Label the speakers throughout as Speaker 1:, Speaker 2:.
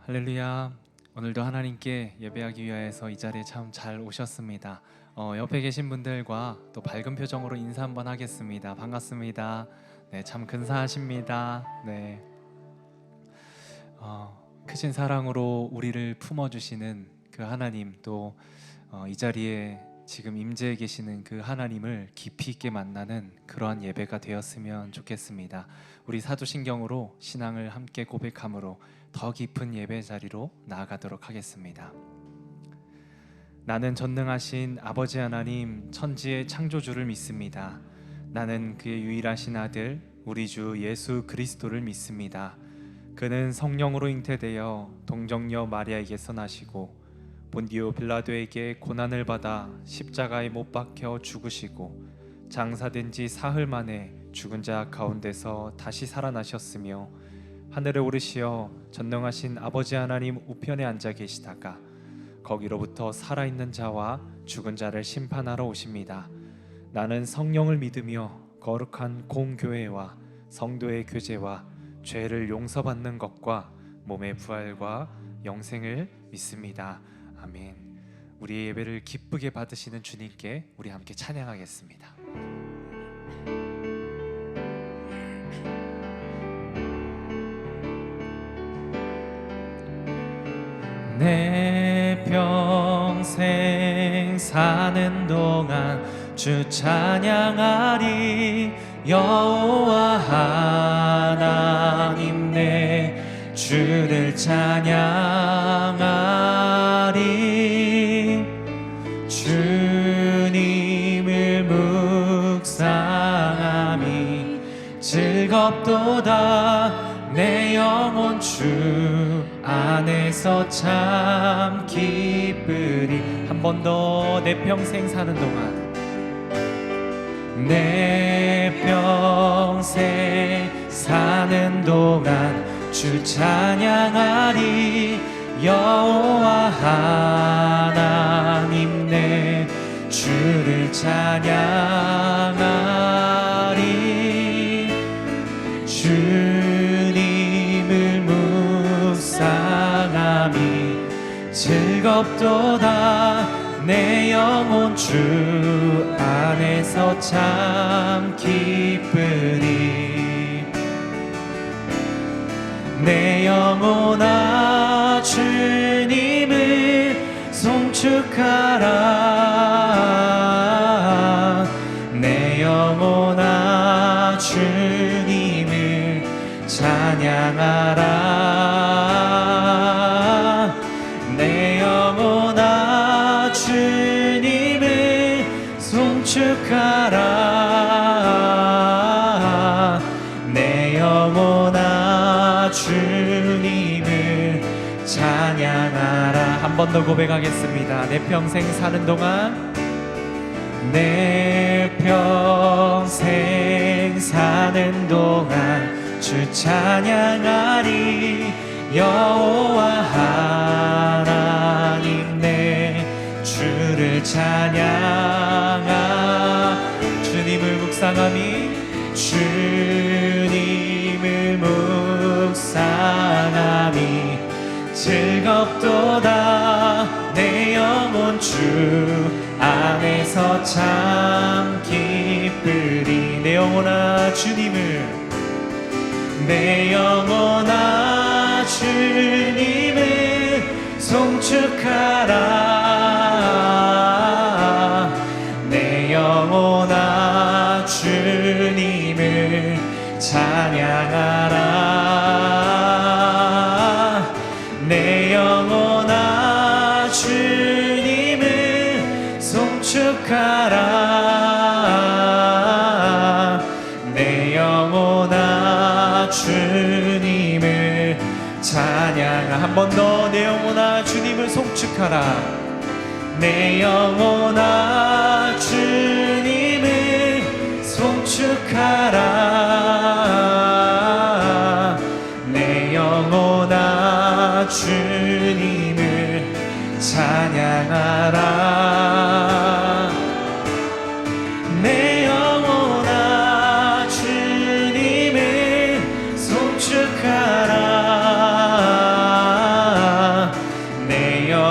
Speaker 1: 할렐루야. 오늘도 하나님께 예배하기 위하여서 이 자리에 참 잘 오셨습니다. 옆에 계신 분들과 또 밝은 표정으로 인사 한번 하겠습니다. 반갑습니다. 네, 참 근사하십니다. 네, 크신 사랑으로 우리를 품어주시는 그 하나님, 또 이 자리에 지금 임재해 계시는 그 하나님을 깊이 있게 만나는 그러한 예배가 되었으면 좋겠습니다. 우리 사도신경으로 신앙을 함께 고백함으로 더 깊은 예배 자리로 나아가도록 하겠습니다. 나는 전능하신 아버지 하나님, 천지의 창조주를 믿습니다. 나는 그의 유일하신 아들 우리 주 예수 그리스도를 믿습니다. 그는 성령으로 잉태되어 동정녀 마리아에게서 나시고 본디오 빌라도에게 고난을 받아 십자가에 못 박혀 죽으시고 장사된 지 사흘 만에 죽은 자 가운데서 다시 살아나셨으며 하늘에 오르시어 전능하신 아버지 하나님 우편에 앉아 계시다가 거기로부터 살아있는 자와 죽은 자를 심판하러 오십니다. 나는 성령을 믿으며 거룩한 공교회와 성도의 교제와 죄를 용서받는 것과 몸의 부활과 영생을 믿습니다. 아멘. 우리의 예배를 기쁘게 받으시는 주님께 우리 함께 찬양하겠습니다. 내 평생 사는 동안 주 찬양하리. 여호와 하나님 내 주를 찬양하리. 주님을 묵상함이 즐겁도다. 내 영혼 주 안에서 참 기쁘리. 한 번 더. 내 평생 사는 동안, 내 평생 사는 동안 주 찬양하리. 여호와 하나님 내 주를 찬양하리. 주님을 묵상함이 즐겁도다. 내 영혼 주 안에서 참 기쁘리. 내 영혼아 주님을 송축하라. 내 영혼아 주님을 찬양하라. 내 영혼아 주님을 송축하라. 내 영혼아 주님을 찬양하라. 한 번 더 고백하겠습니다. 내 평생 사는 동안, 내 평생 사는 동안 주 찬양하리. 여호와 하나님 내 주를 찬양하. 주님을 묵상함이 주님을 묵상함이 즐겁도다. 내 영혼 주 안에서 참 기쁘리. 내 영혼아 주님을, 내 영혼아 주님을 송축하라. 내 영혼아 주님을 찬양하라. 내 영혼아 주님을 송축하라. 내 영혼아 주님을 찬양하. 한 번 더. 내 영혼아 주님을 송축하라. 내 영혼아 주님을 송축하라. 내 영혼아 주님을 찬양하라. 내 영혼아 주님을 송축하라.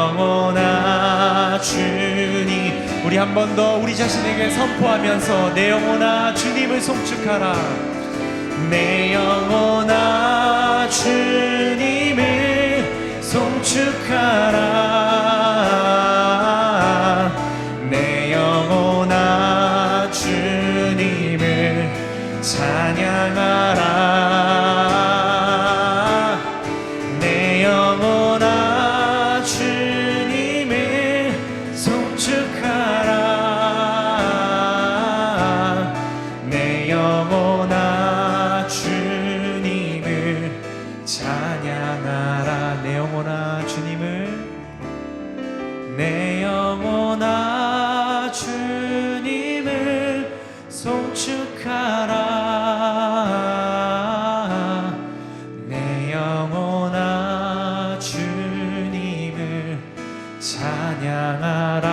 Speaker 1: 영혼아 주님. 우리 한 번 더 우리 자신에게 선포하면서 내 영혼아 주님을 송축하라. 내 영혼아 주님을 송축하라. 내 영혼아 주님을 찬양하라. 내 영혼아 주님을 송축하라. 내 영혼아 주님을 찬양하라. 내 영혼아 주님을, 내 영혼아 주님을 송축하라. 내 영혼아 주님을 찬양하라.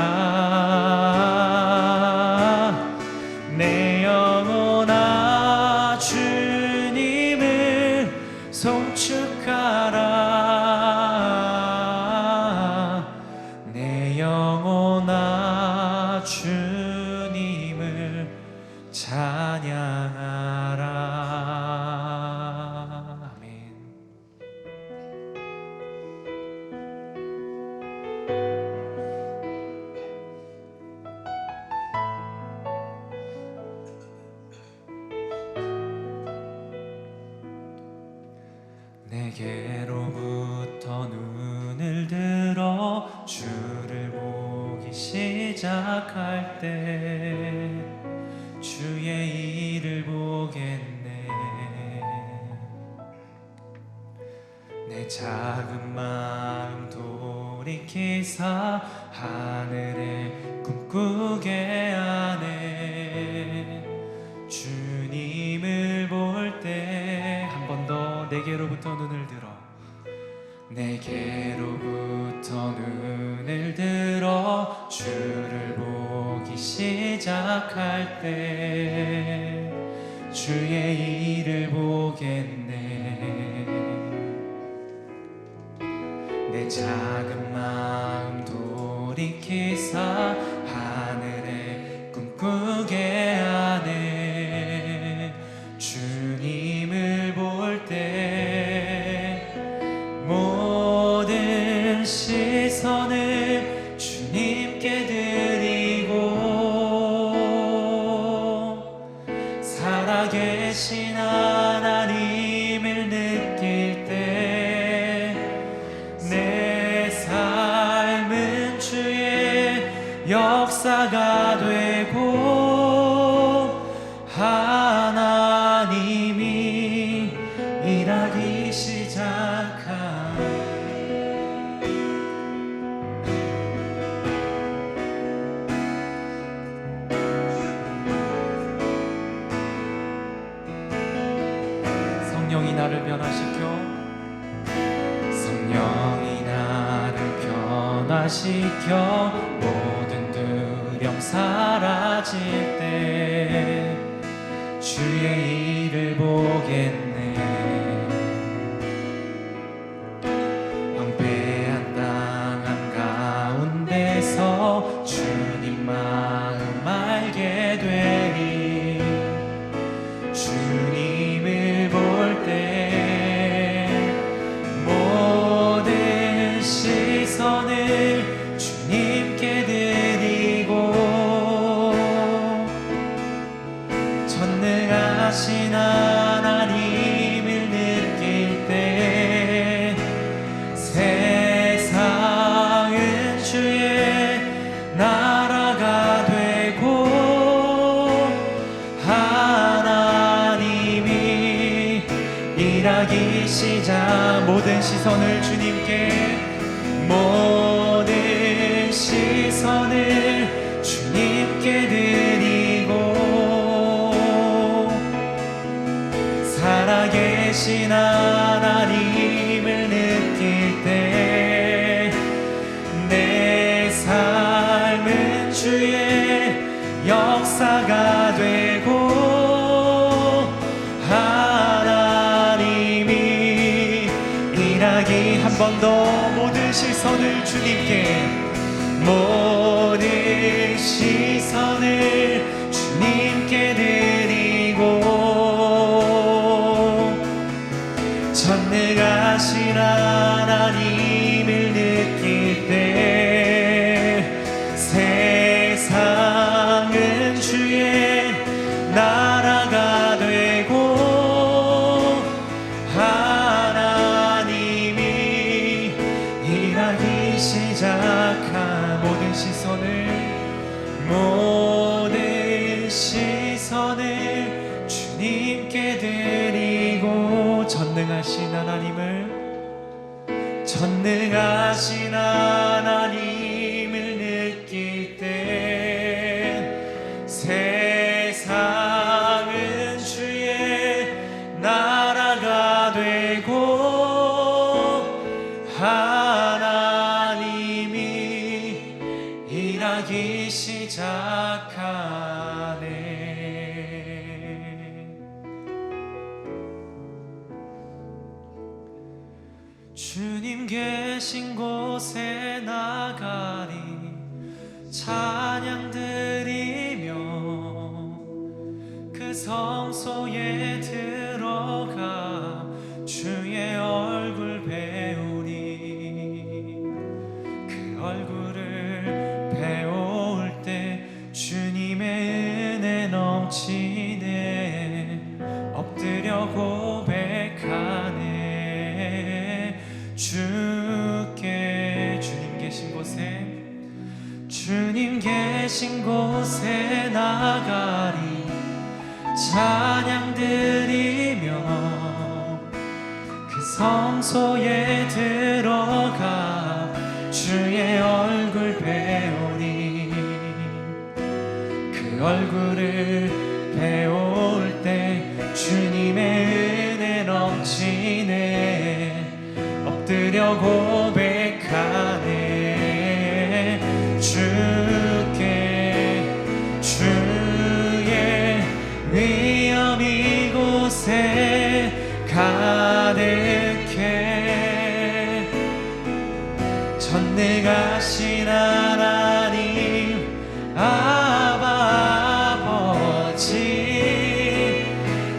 Speaker 1: 내 영혼아 주님을 송축하라. 내 영혼아 주님을 찬양하라. 아멘. 내게로부터 눈을 들어 주를 보기 시작할 때 주의 일을 보겠네. 내 작은 마음 돌이키사 하늘에 꿈꾸게 하네. 주님을 볼 때 한 번 더 내게로부터 눈을 들어, 내게로부터 눈을 들어 주를 보기 시작할 때 주의 일을 보겠네. 내 작은 마음 돌이키사 하늘에 꿈꾸게 하네. 주님을 볼 때 모든 시선을 주님께 드리고 살아계신 하나님을 느낄 때 내 삶은 주의 역사가 되고 하나님이 일하기 시작한 성령이 나를 변화시켜, 성령이 나를 변화시켜 모든 두려움 사라질 때 주의 일을 보겠네. 황폐한 땅 가운데서 주님 마음 알게 되리. 주님을 볼 때 모든 시선을 주님께 드리고 전능하신 하나님을 느낄 때 세상은 주의 나라가 되고 하나님이 일하기 시작. 모든 시선을 주님께, 모든 시선을 주님께 드리고 살아계신 하나님을 느낄 때 내 삶은 주의 역사가 되고 하나님이 일하기. 한 번 더 모든 시선을 주님께 함께 모든 시선을 주님께 드리고 전능하신 하나님을 느낄 때 세상은 주의 나라가 되고 하나님이 일하기 시작한 모든 시선을 주님께 드리고 전능하신 하나님을 느낄 때 세상은 주의 나라가 되고 하나님이 일하기 시작하네. 주님 계신 곳에 나가리 찬양 드리며 그 성소에 들어가 주의 얼굴 배우리. 그 얼굴을 배울 때 주님의 은혜 넘치네. 엎드려 고백하네. 주님 계신 곳에 나가리 찬양 드리며 그 성소에 들어가 주의 얼굴 배우리. 그 얼굴을 배울 때 주님의 은혜 넘치네. 엎드려 고백하네. 주의 위엄 이곳에 가득해. 전능하신 하나님 아버지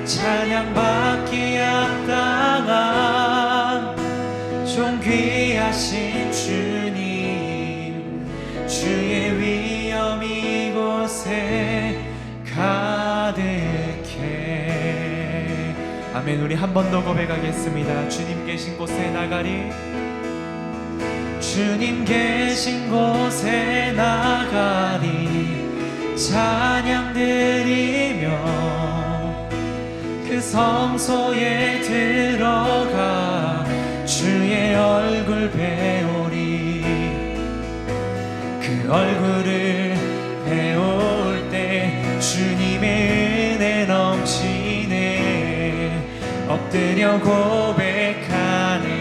Speaker 1: 찬양받기 합당한 존귀하신 주님, 주의 위엄 이곳에 가득해. 아멘. 우리 한 번 더 고백하겠습니다. 주님 계신 곳에 나가리. 주님 계신 곳에 나가리 찬양 드리며 그 성소에 들어가 주의 얼굴 배우리. 그 얼굴을 배울 때 주님의 은혜 넘치네. 엎드려 고백하네.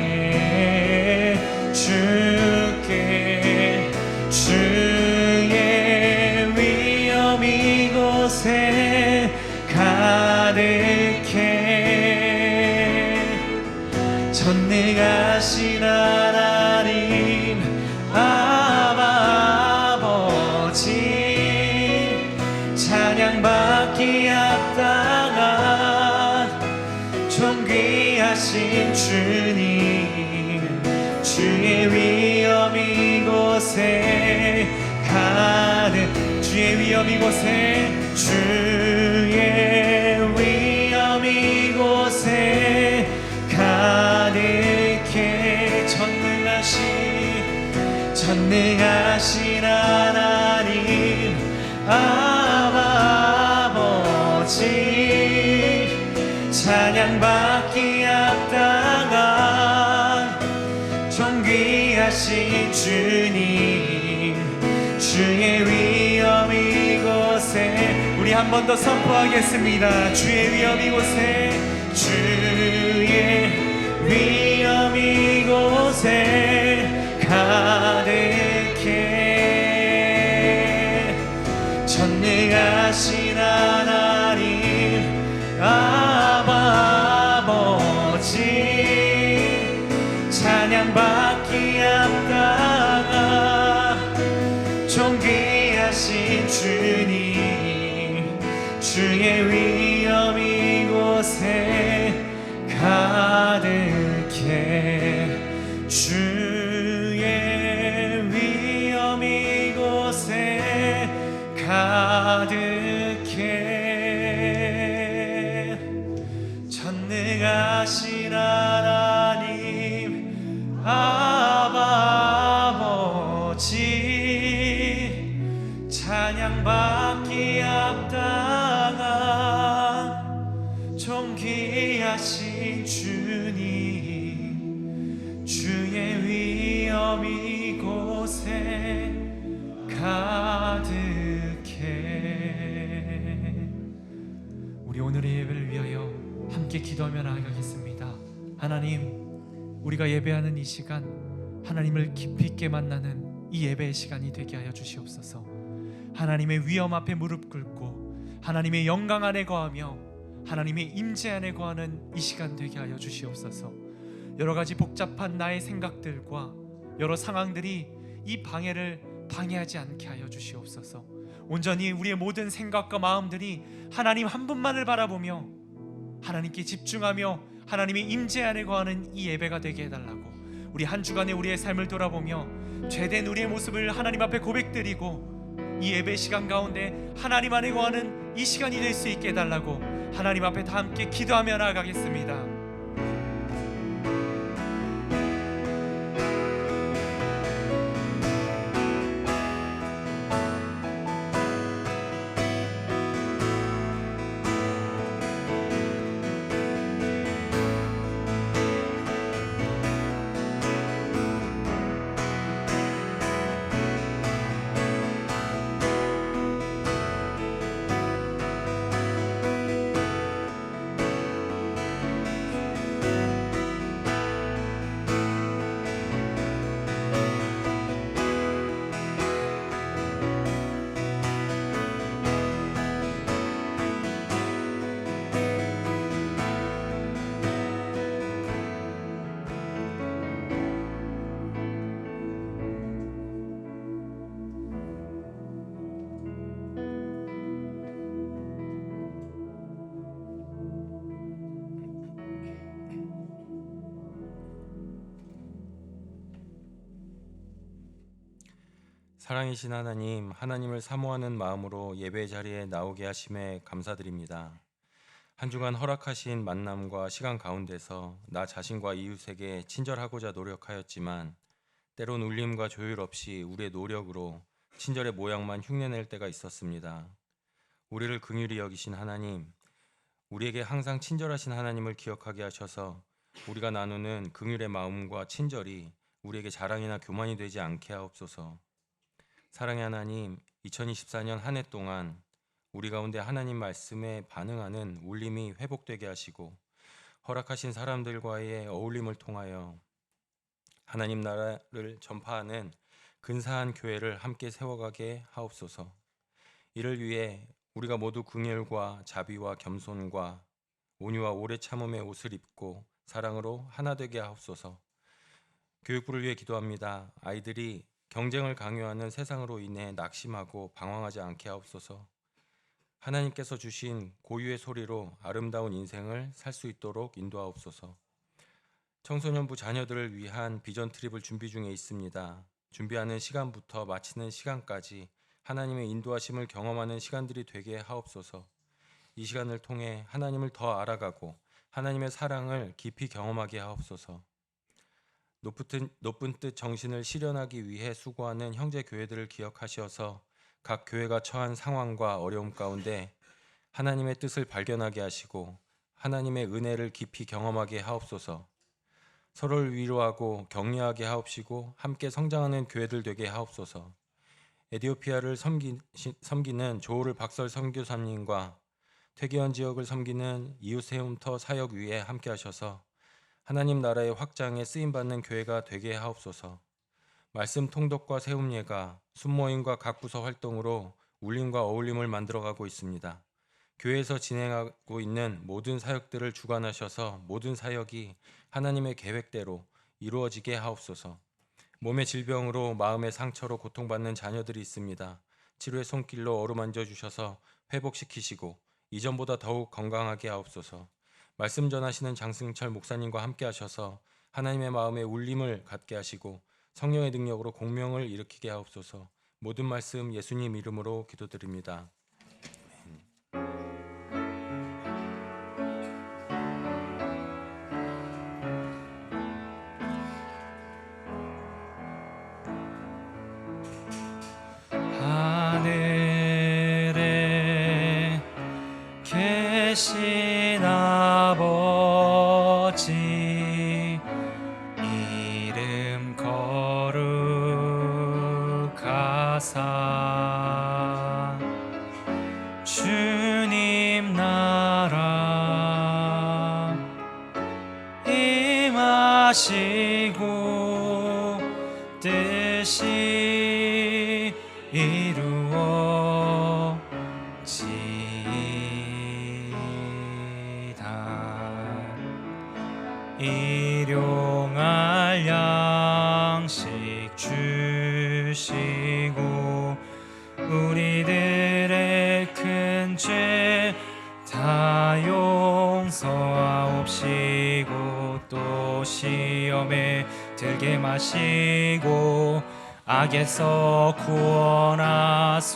Speaker 1: 주의 위엄 이곳에 가득해. 전능하신 하나님 아버지 찬양받기 합당한 존귀하신 주님, 주의 위엄 이곳에 가득. 주의 위엄 이곳에, 주의 위엄 이곳에 가득해. 전능하신 하나님 아버지 찬양받기 합당한 존귀하신 주님, 주의 위엄 이곳에. 우리 한 번 더 선포하겠습니다. 주의 위엄 이곳에, 주의 위엄 이곳에 가득해. 전능하신 하나님 아버지 찬양받기 합당한 전능하신 주님, 주의 위엄 이곳에 가득해. 주의 위엄 이곳에 가득해. 전능하신 하나님 아바 아버지, 찬양받기 합당한 존귀하신 주님, 주의 위엄 이곳에 가득해. 우리 오늘의 예배를 위하여 함께 기도하며 나아가겠습니다. 하나님, 우리가 예배하는 이 시간, 하나님을 깊이 있게 만나는 이 예배의 시간이 되게 하여 주시옵소서. 하나님의 위엄 앞에 무릎 꿇고 하나님의 영광 안에 거하며 하나님의 임재 안에 거하는 이 시간 되게 하여 주시옵소서. 여러 가지 복잡한 나의 생각들과 여러 상황들이 이 방해하지 않게 하여 주시옵소서. 온전히 우리의 모든 생각과 마음들이 하나님 한 분만을 바라보며 하나님께 집중하며 하나님의 임재 안에 거하는 이 예배가 되게 해달라고, 우리 한 주간의 우리의 삶을 돌아보며 죄된 우리의 모습을 하나님 앞에 고백드리고 이 예배 시간 가운데 하나님 안에 거하는 이 시간이 될 수 있게 해달라고 하나님 앞에 다 함께 기도하며 나아가겠습니다.
Speaker 2: 사랑이신 하나님, 하나님을 사모하는 마음으로 예배 자리에 나오게 하심에 감사드립니다. 한 주간 허락하신 만남과 시간 가운데서 나 자신과 이웃에게 친절하고자 노력하였지만 때론 울림과 조율 없이 우리의 노력으로 친절의 모양만 흉내낼 때가 있었습니다. 우리를 긍휼히 여기신 하나님, 우리에게 항상 친절하신 하나님을 기억하게 하셔서 우리가 나누는 긍휼의 마음과 친절이 우리에게 자랑이나 교만이 되지 않게 하옵소서. 사랑의 하나님, 2024년 한 해 동안 우리 가운데 하나님 말씀에 반응하는 울림이 회복되게 하시고 허락하신 사람들과의 어울림을 통하여 하나님 나라를 전파하는 근사한 교회를 함께 세워가게 하옵소서. 이를 위해 우리가 모두 긍휼과 자비와 겸손과 온유와 오래 참음의 옷을 입고 사랑으로 하나 되게 하옵소서. 교육부를 위해 기도합니다. 아이들이 경쟁을 강요하는 세상으로 인해 낙심하고 방황하지 않게 하옵소서. 하나님께서 주신 고유의 소리로 아름다운 인생을 살 수 있도록 인도하옵소서. 청소년부 자녀들을 위한 비전 트립을 준비 중에 있습니다. 준비하는 시간부터 마치는 시간까지 하나님의 인도하심을 경험하는 시간들이 되게 하옵소서. 이 시간을 통해 하나님을 더 알아가고 하나님의 사랑을 깊이 경험하게 하옵소서. 높은 뜻 정신을 실현하기 위해 수고하는 형제 교회들을 기억하셔서 각 교회가 처한 상황과 어려움 가운데 하나님의 뜻을 발견하게 하시고 하나님의 은혜를 깊이 경험하게 하옵소서. 서로를 위로하고 격려하게 하옵시고 함께 성장하는 교회들 되게 하옵소서. 에티오피아를 섬기는 조오를 박설 선교사님과 퇴계원 지역을 섬기는 이웃세움터 사역 위에 함께 하셔서 하나님 나라의 확장에 쓰임받는 교회가 되게 하옵소서. 말씀 통독과 세움예가 순모임과 각 부서 활동으로 울림과 어울림을 만들어가고 있습니다. 교회에서 진행하고 있는 모든 사역들을 주관하셔서 모든 사역이 하나님의 계획대로 이루어지게 하옵소서. 몸의 질병으로 마음의 상처로 고통받는 자녀들이 있습니다. 치료의 손길로 어루만져 주셔서 회복시키시고 이전보다 더욱 건강하게 하옵소서. 말씀 전하시는 장승철 목사님과 함께 하셔서 하나님의 마음에 울림을 갖게 하시고 성령의 능력으로 공명을 일으키게 하옵소서. 모든 말씀 예수님 이름으로 기도드립니다.
Speaker 1: 하늘에 계신 아버지 이름 거룩하사 주님 나라 임하시고 뜻이 이루어지이다. 일용할 양식 주시고 우리들의 큰 죄 다 용서하옵시고 또 시험에 들게 마시고 악에서 구원하소서.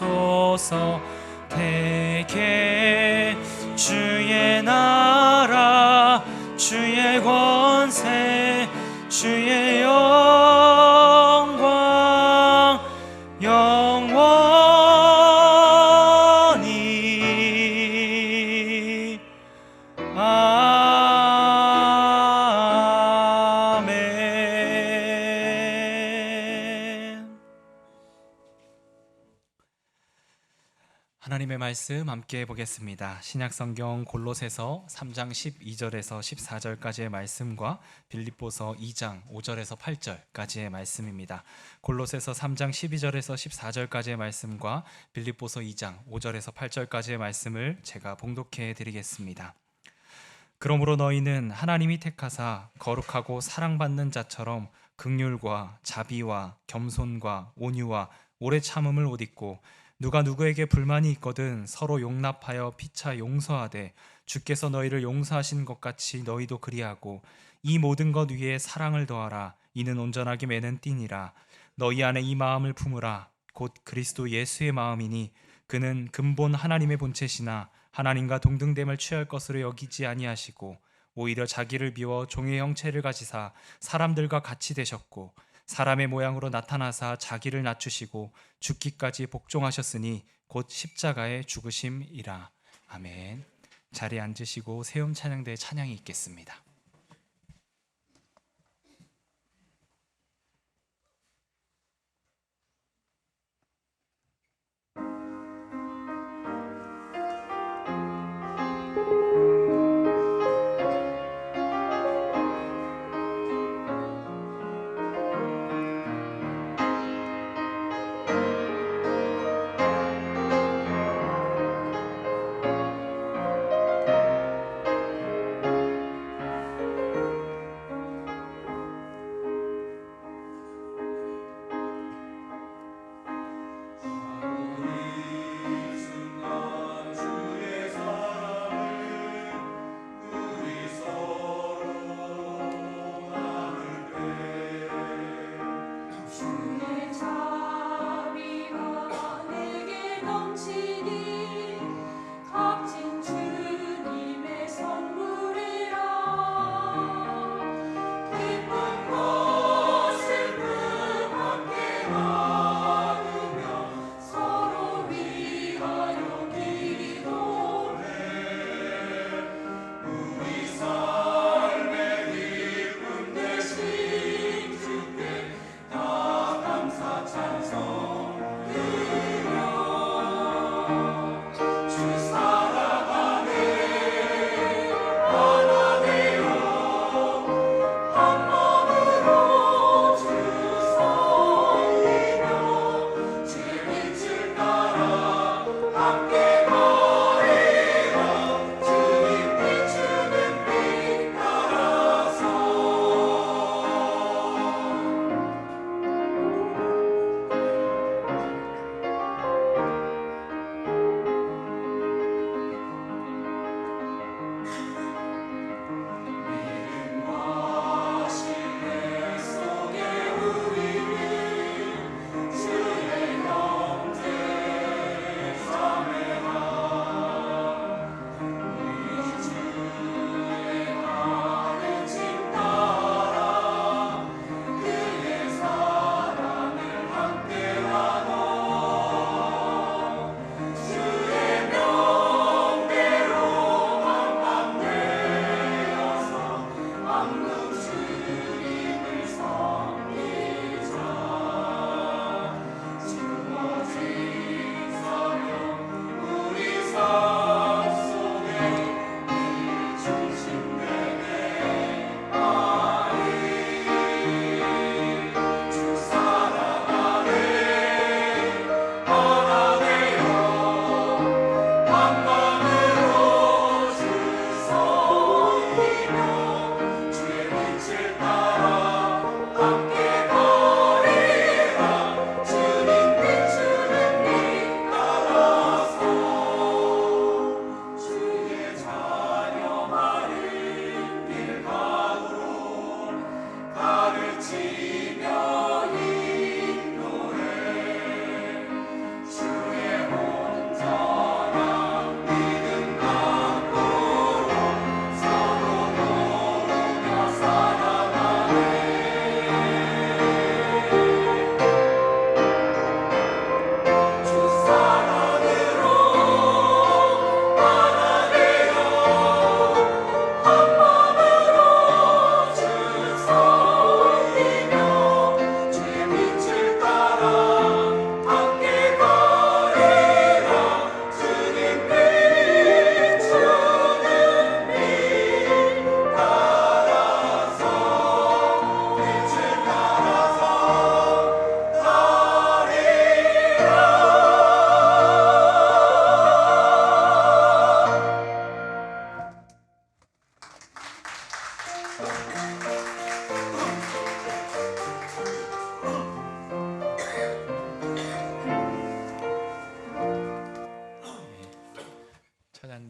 Speaker 1: 대개 주의 나라 주의 권세 주의 영광 영원히 아멘. 하나님의 말씀 함께 보겠습니다. 신약성경 골로새서 3장 12절에서 14절까지의 말씀과 빌립보서 2장 5절에서 8절까지의 말씀입니다. 골로새서 3장 12절에서 14절까지의 말씀과 빌립보서 2장 5절에서 8절까지의 말씀을 제가 봉독해 드리겠습니다. 그러므로 너희는 하나님이 택하사 거룩하고 사랑받는 자처럼 긍휼과 자비와 겸손과 온유와 오래 참음을 옷 입고 누가 누구에게 불만이 있거든 서로 용납하여 피차 용서하되 주께서 너희를 용서하신 것 같이 너희도 그리하고 이 모든 것 위에 사랑을 더하라. 이는 온전하게 매는 띠니라. 너희 안에 이 마음을 품으라. 곧 그리스도 예수의 마음이니 그는 근본 하나님의 본체시나 하나님과 동등됨을 취할 것으로 여기지 아니하시고 오히려 자기를 비워 종의 형체를 가지사 사람들과 같이 되셨고 사람의 모양으로 나타나사 자기를 낮추시고 죽기까지 복종하셨으니 곧 십자가의 죽으심이라. 아멘. 자리에 앉으시고 세움 찬양대의 찬양이 있겠습니다.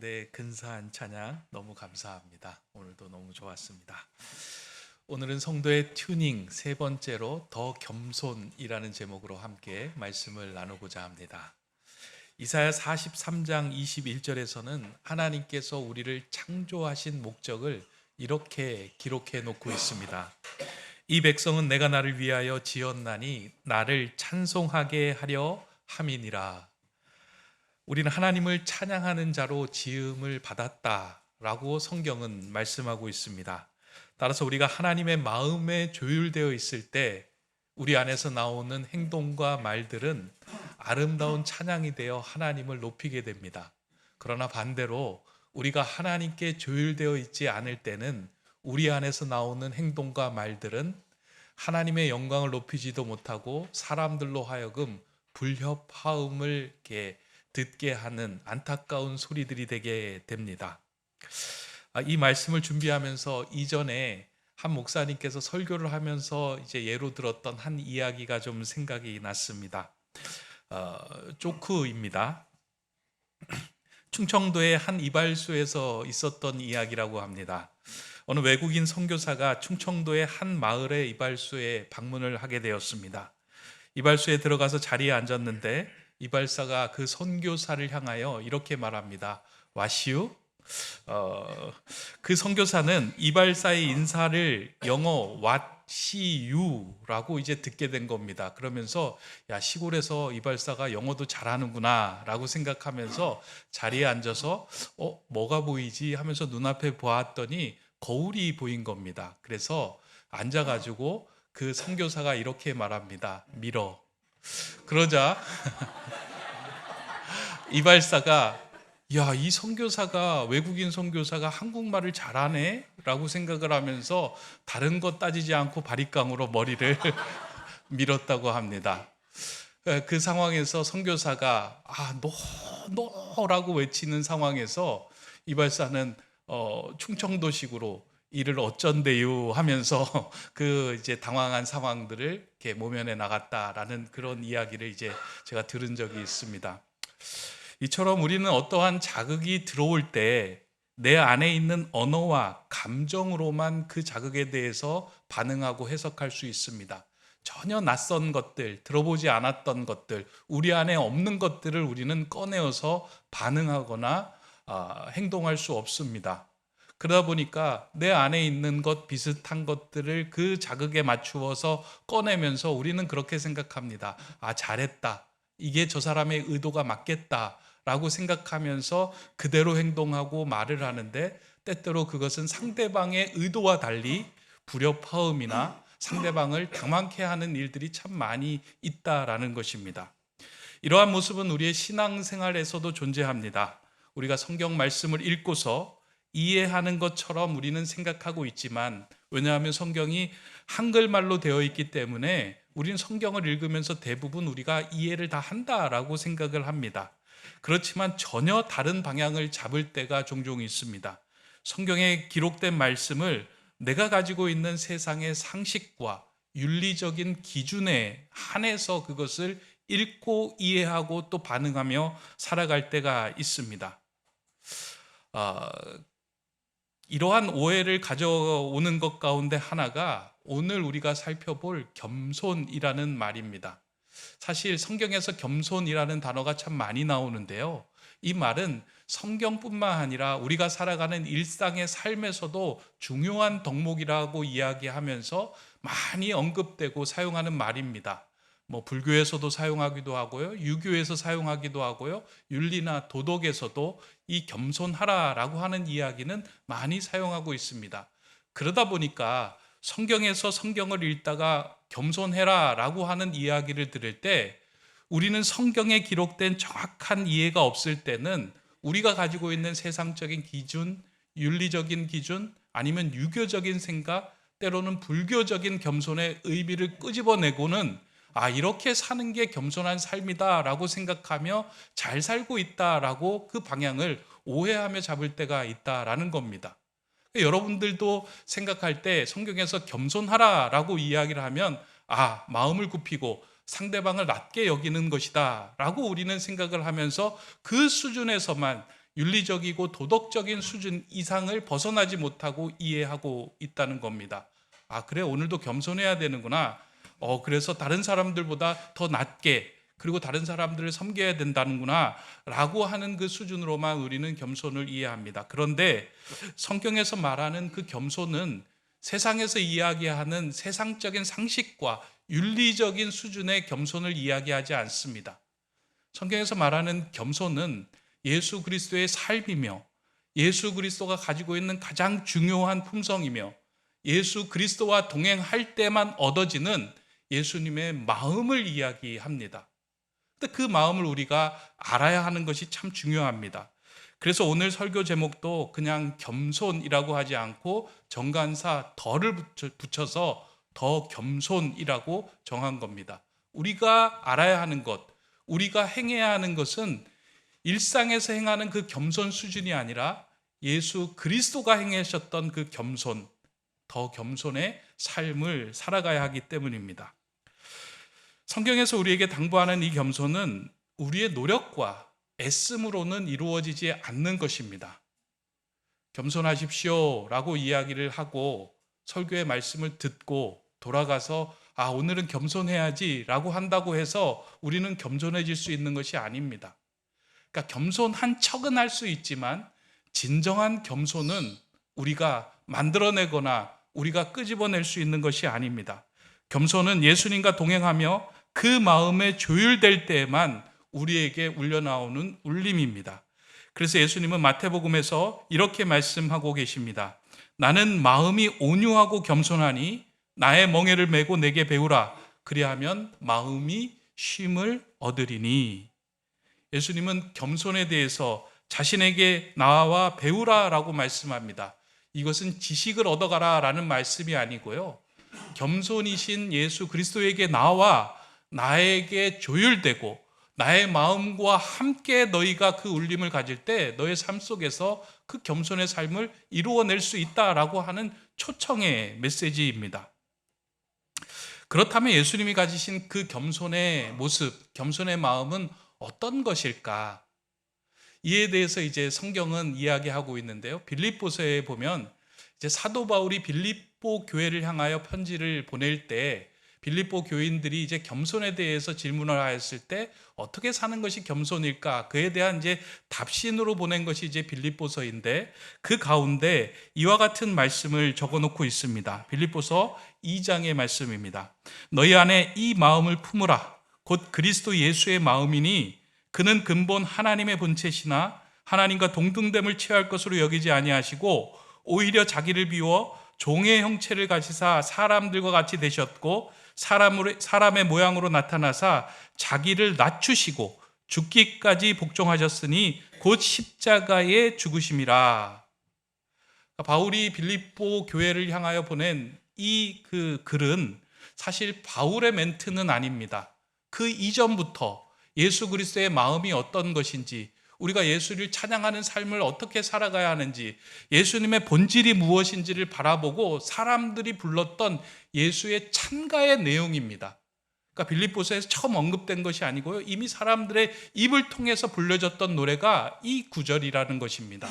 Speaker 3: 가운데 근사한 찬양 너무 감사합니다. 오늘도 너무 좋았습니다. 오늘은 성도의 튜닝 세 번째로 더 겸손이라는 제목으로 함께 말씀을 나누고자 합니다. 이사야 43장 21절에서는 하나님께서 우리를 창조하신 목적을 이렇게 기록해 놓고 있습니다. 이 백성은 내가 나를 위하여 지었나니 나를 찬송하게 하려 함이니라. 우리는 하나님을 찬양하는 자로 지음을 받았다라고 성경은 말씀하고 있습니다. 따라서 우리가 하나님의 마음에 조율되어 있을 때 우리 안에서 나오는 행동과 말들은 아름다운 찬양이 되어 하나님을 높이게 됩니다. 그러나 반대로 우리가 하나님께 조율되어 있지 않을 때는 우리 안에서 나오는 행동과 말들은 하나님의 영광을 높이지도 못하고 사람들로 하여금 불협화음을 이렇게 듣게 하는 안타까운 소리들이 되게 됩니다. 이 말씀을 준비하면서 이전에 한 목사님께서 설교를 하면서 이제 예로 들었던 한 이야기가 좀 생각이 났습니다. 조크입니다. 충청도의 한 이발소에서 있었던 이야기라고 합니다. 어느 외국인 선교사가 충청도의 한 마을의 이발소에 방문을 하게 되었습니다. 이발소에 들어가서 자리에 앉았는데 이발사가 그 선교사를 향하여 이렇게 말합니다. 와시우? 그 선교사는 이발사의 인사를 영어 왓시유라고 이제 듣게 된 겁니다. 그러면서 야, 시골에서 이발사가 영어도 잘하는구나 라고 생각하면서 자리에 앉아서 뭐가 보이지 하면서 눈앞에 보았더니 거울이 보인 겁니다. 그래서 앉아가지고 그 선교사가 이렇게 말합니다. 미러. 그러자 이발사가 야, 이 선교사가 외국인 선교사가 한국말을 잘하네 라고 생각을 하면서 다른 것 따지지 않고 바리깡으로 머리를 밀었다고 합니다. 그 상황에서 선교사가 너라고 외치는 상황에서 이발사는 충청도식으로 이를 어쩐대요 하면서 그 이제 당황한 상황들을 이렇게 모면해 나갔다라는 그런 이야기를 이제 제가 들은 적이 있습니다. 이처럼 우리는 어떠한 자극이 들어올 때 내 안에 있는 언어와 감정으로만 그 자극에 대해서 반응하고 해석할 수 있습니다. 전혀 낯선 것들, 들어보지 않았던 것들, 우리 안에 없는 것들을 우리는 꺼내어서 반응하거나 행동할 수 없습니다. 그러다 보니까 내 안에 있는 것 비슷한 것들을 그 자극에 맞추어서 꺼내면서 우리는 그렇게 생각합니다. 잘했다. 이게 저 사람의 의도가 맞겠다 라고 생각하면서 그대로 행동하고 말을 하는데 때때로 그것은 상대방의 의도와 달리 불협화음이나 상대방을 당황케 하는 일들이 참 많이 있다라는 것입니다. 이러한 모습은 우리의 신앙생활에서도 존재합니다. 우리가 성경 말씀을 읽고서 이해하는 것처럼 우리는 생각하고 있지만, 왜냐하면 성경이 한글말로 되어 있기 때문에 우리는 성경을 읽으면서 대부분 우리가 이해를 다 한다라고 생각을 합니다. 그렇지만 전혀 다른 방향을 잡을 때가 종종 있습니다. 성경에 기록된 말씀을 내가 가지고 있는 세상의 상식과 윤리적인 기준에 한해서 그것을 읽고 이해하고 또 반응하며 살아갈 때가 있습니다. 이러한 오해를 가져오는 것 가운데 하나가 오늘 우리가 살펴볼 겸손이라는 말입니다. 사실 성경에서 겸손이라는 단어가 참 많이 나오는데요. 이 말은 성경뿐만 아니라 우리가 살아가는 일상의 삶에서도 중요한 덕목이라고 이야기하면서 많이 언급되고 사용하는 말입니다. 불교에서도 사용하기도 하고요, 유교에서 사용하기도 하고요, 윤리나 도덕에서도 이 겸손하라라고 하는 이야기는 많이 사용하고 있습니다. 그러다 보니까 성경에서 성경을 읽다가 겸손해라라고 하는 이야기를 들을 때 우리는 성경에 기록된 정확한 이해가 없을 때는 우리가 가지고 있는 세상적인 기준, 윤리적인 기준, 아니면 유교적인 생각, 때로는 불교적인 겸손의 의미를 끄집어내고는 이렇게 사는 게 겸손한 삶이다라고 생각하며 잘 살고 있다라고 그 방향을 오해하며 잡을 때가 있다라는 겁니다. 여러분들도 생각할 때 성경에서 겸손하라라고 이야기를 하면 마음을 굽히고 상대방을 낮게 여기는 것이다 라고 우리는 생각을 하면서 그 수준에서만 윤리적이고 도덕적인 수준 이상을 벗어나지 못하고 이해하고 있다는 겁니다. 아, 그래, 오늘도 겸손해야 되는구나. 그래서 다른 사람들보다 더 낮게, 그리고 다른 사람들을 섬겨야 된다는구나 라고 하는 그 수준으로만 우리는 겸손을 이해합니다. 그런데 성경에서 말하는 그 겸손은 세상에서 이야기하는 세상적인 상식과 윤리적인 수준의 겸손을 이야기하지 않습니다. 성경에서 말하는 겸손은 예수 그리스도의 삶이며 예수 그리스도가 가지고 있는 가장 중요한 품성이며 예수 그리스도와 동행할 때만 얻어지는 예수님의 마음을 이야기합니다. 근데 그 마음을 우리가 알아야 하는 것이 참 중요합니다. 그래서 오늘 설교 제목도 그냥 겸손이라고 하지 않고 정관사 덜을 붙여서 더 겸손이라고 정한 겁니다. 우리가 알아야 하는 것, 우리가 행해야 하는 것은 일상에서 행하는 그 겸손 수준이 아니라 예수 그리스도가 행하셨던 그 겸손, 더 겸손의 삶을 살아가야 하기 때문입니다. 성경에서 우리에게 당부하는 이 겸손은 우리의 노력과 애씀으로는 이루어지지 않는 것입니다. 겸손하십시오 라고 이야기를 하고 설교의 말씀을 듣고 돌아가서 오늘은 겸손해야지 라고 한다고 해서 우리는 겸손해질 수 있는 것이 아닙니다. 그러니까 겸손한 척은 할 수 있지만 진정한 겸손은 우리가 만들어내거나 우리가 끄집어낼 수 있는 것이 아닙니다. 겸손은 예수님과 동행하며 그 마음에 조율될 때에만 우리에게 울려나오는 울림입니다. 그래서 예수님은 마태복음에서 이렇게 말씀하고 계십니다. 나는 마음이 온유하고 겸손하니 나의 멍에를 메고 내게 배우라. 그리하면 마음이 쉼을 얻으리니. 예수님은 겸손에 대해서 자신에게 나와 배우라라고 말씀합니다. 이것은 지식을 얻어가라라는 말씀이 아니고요. 겸손이신 예수 그리스도에게 나와 나에게 조율되고 나의 마음과 함께 너희가 그 울림을 가질 때 너의 삶 속에서 그 겸손의 삶을 이루어낼 수 있다라고 하는 초청의 메시지입니다. 그렇다면 예수님이 가지신 그 겸손의 모습, 겸손의 마음은 어떤 것일까? 이에 대해서 이제 성경은 이야기하고 있는데요. 빌립보서에 보면 이제 사도 바울이 빌립보 교회를 향하여 편지를 보낼 때 빌립보 교인들이 이제 겸손에 대해서 질문을 하였을 때 어떻게 사는 것이 겸손일까? 그에 대한 이제 답신으로 보낸 것이 이제 빌립보서인데 그 가운데 이와 같은 말씀을 적어 놓고 있습니다. 빌립보서 2장의 말씀입니다. 너희 안에 이 마음을 품으라. 곧 그리스도 예수의 마음이니 그는 근본 하나님의 본체시나 하나님과 동등됨을 취할 것으로 여기지 아니하시고 오히려 자기를 비워 종의 형체를 가지사 사람들과 같이 되셨고 사람의 모양으로 나타나사 자기를 낮추시고 죽기까지 복종하셨으니 곧 십자가에 죽으심이라. 바울이 빌립보 교회를 향하여 보낸 이 그 글은 사실 바울의 멘트는 아닙니다. 그 이전부터 예수 그리스도의 마음이 어떤 것인지, 우리가 예수를 찬양하는 삶을 어떻게 살아가야 하는지, 예수님의 본질이 무엇인지를 바라보고 사람들이 불렀던 예수의 찬가의 내용입니다. 그러니까 빌립보서에서 처음 언급된 것이 아니고요. 이미 사람들의 입을 통해서 불려졌던 노래가 이 구절이라는 것입니다.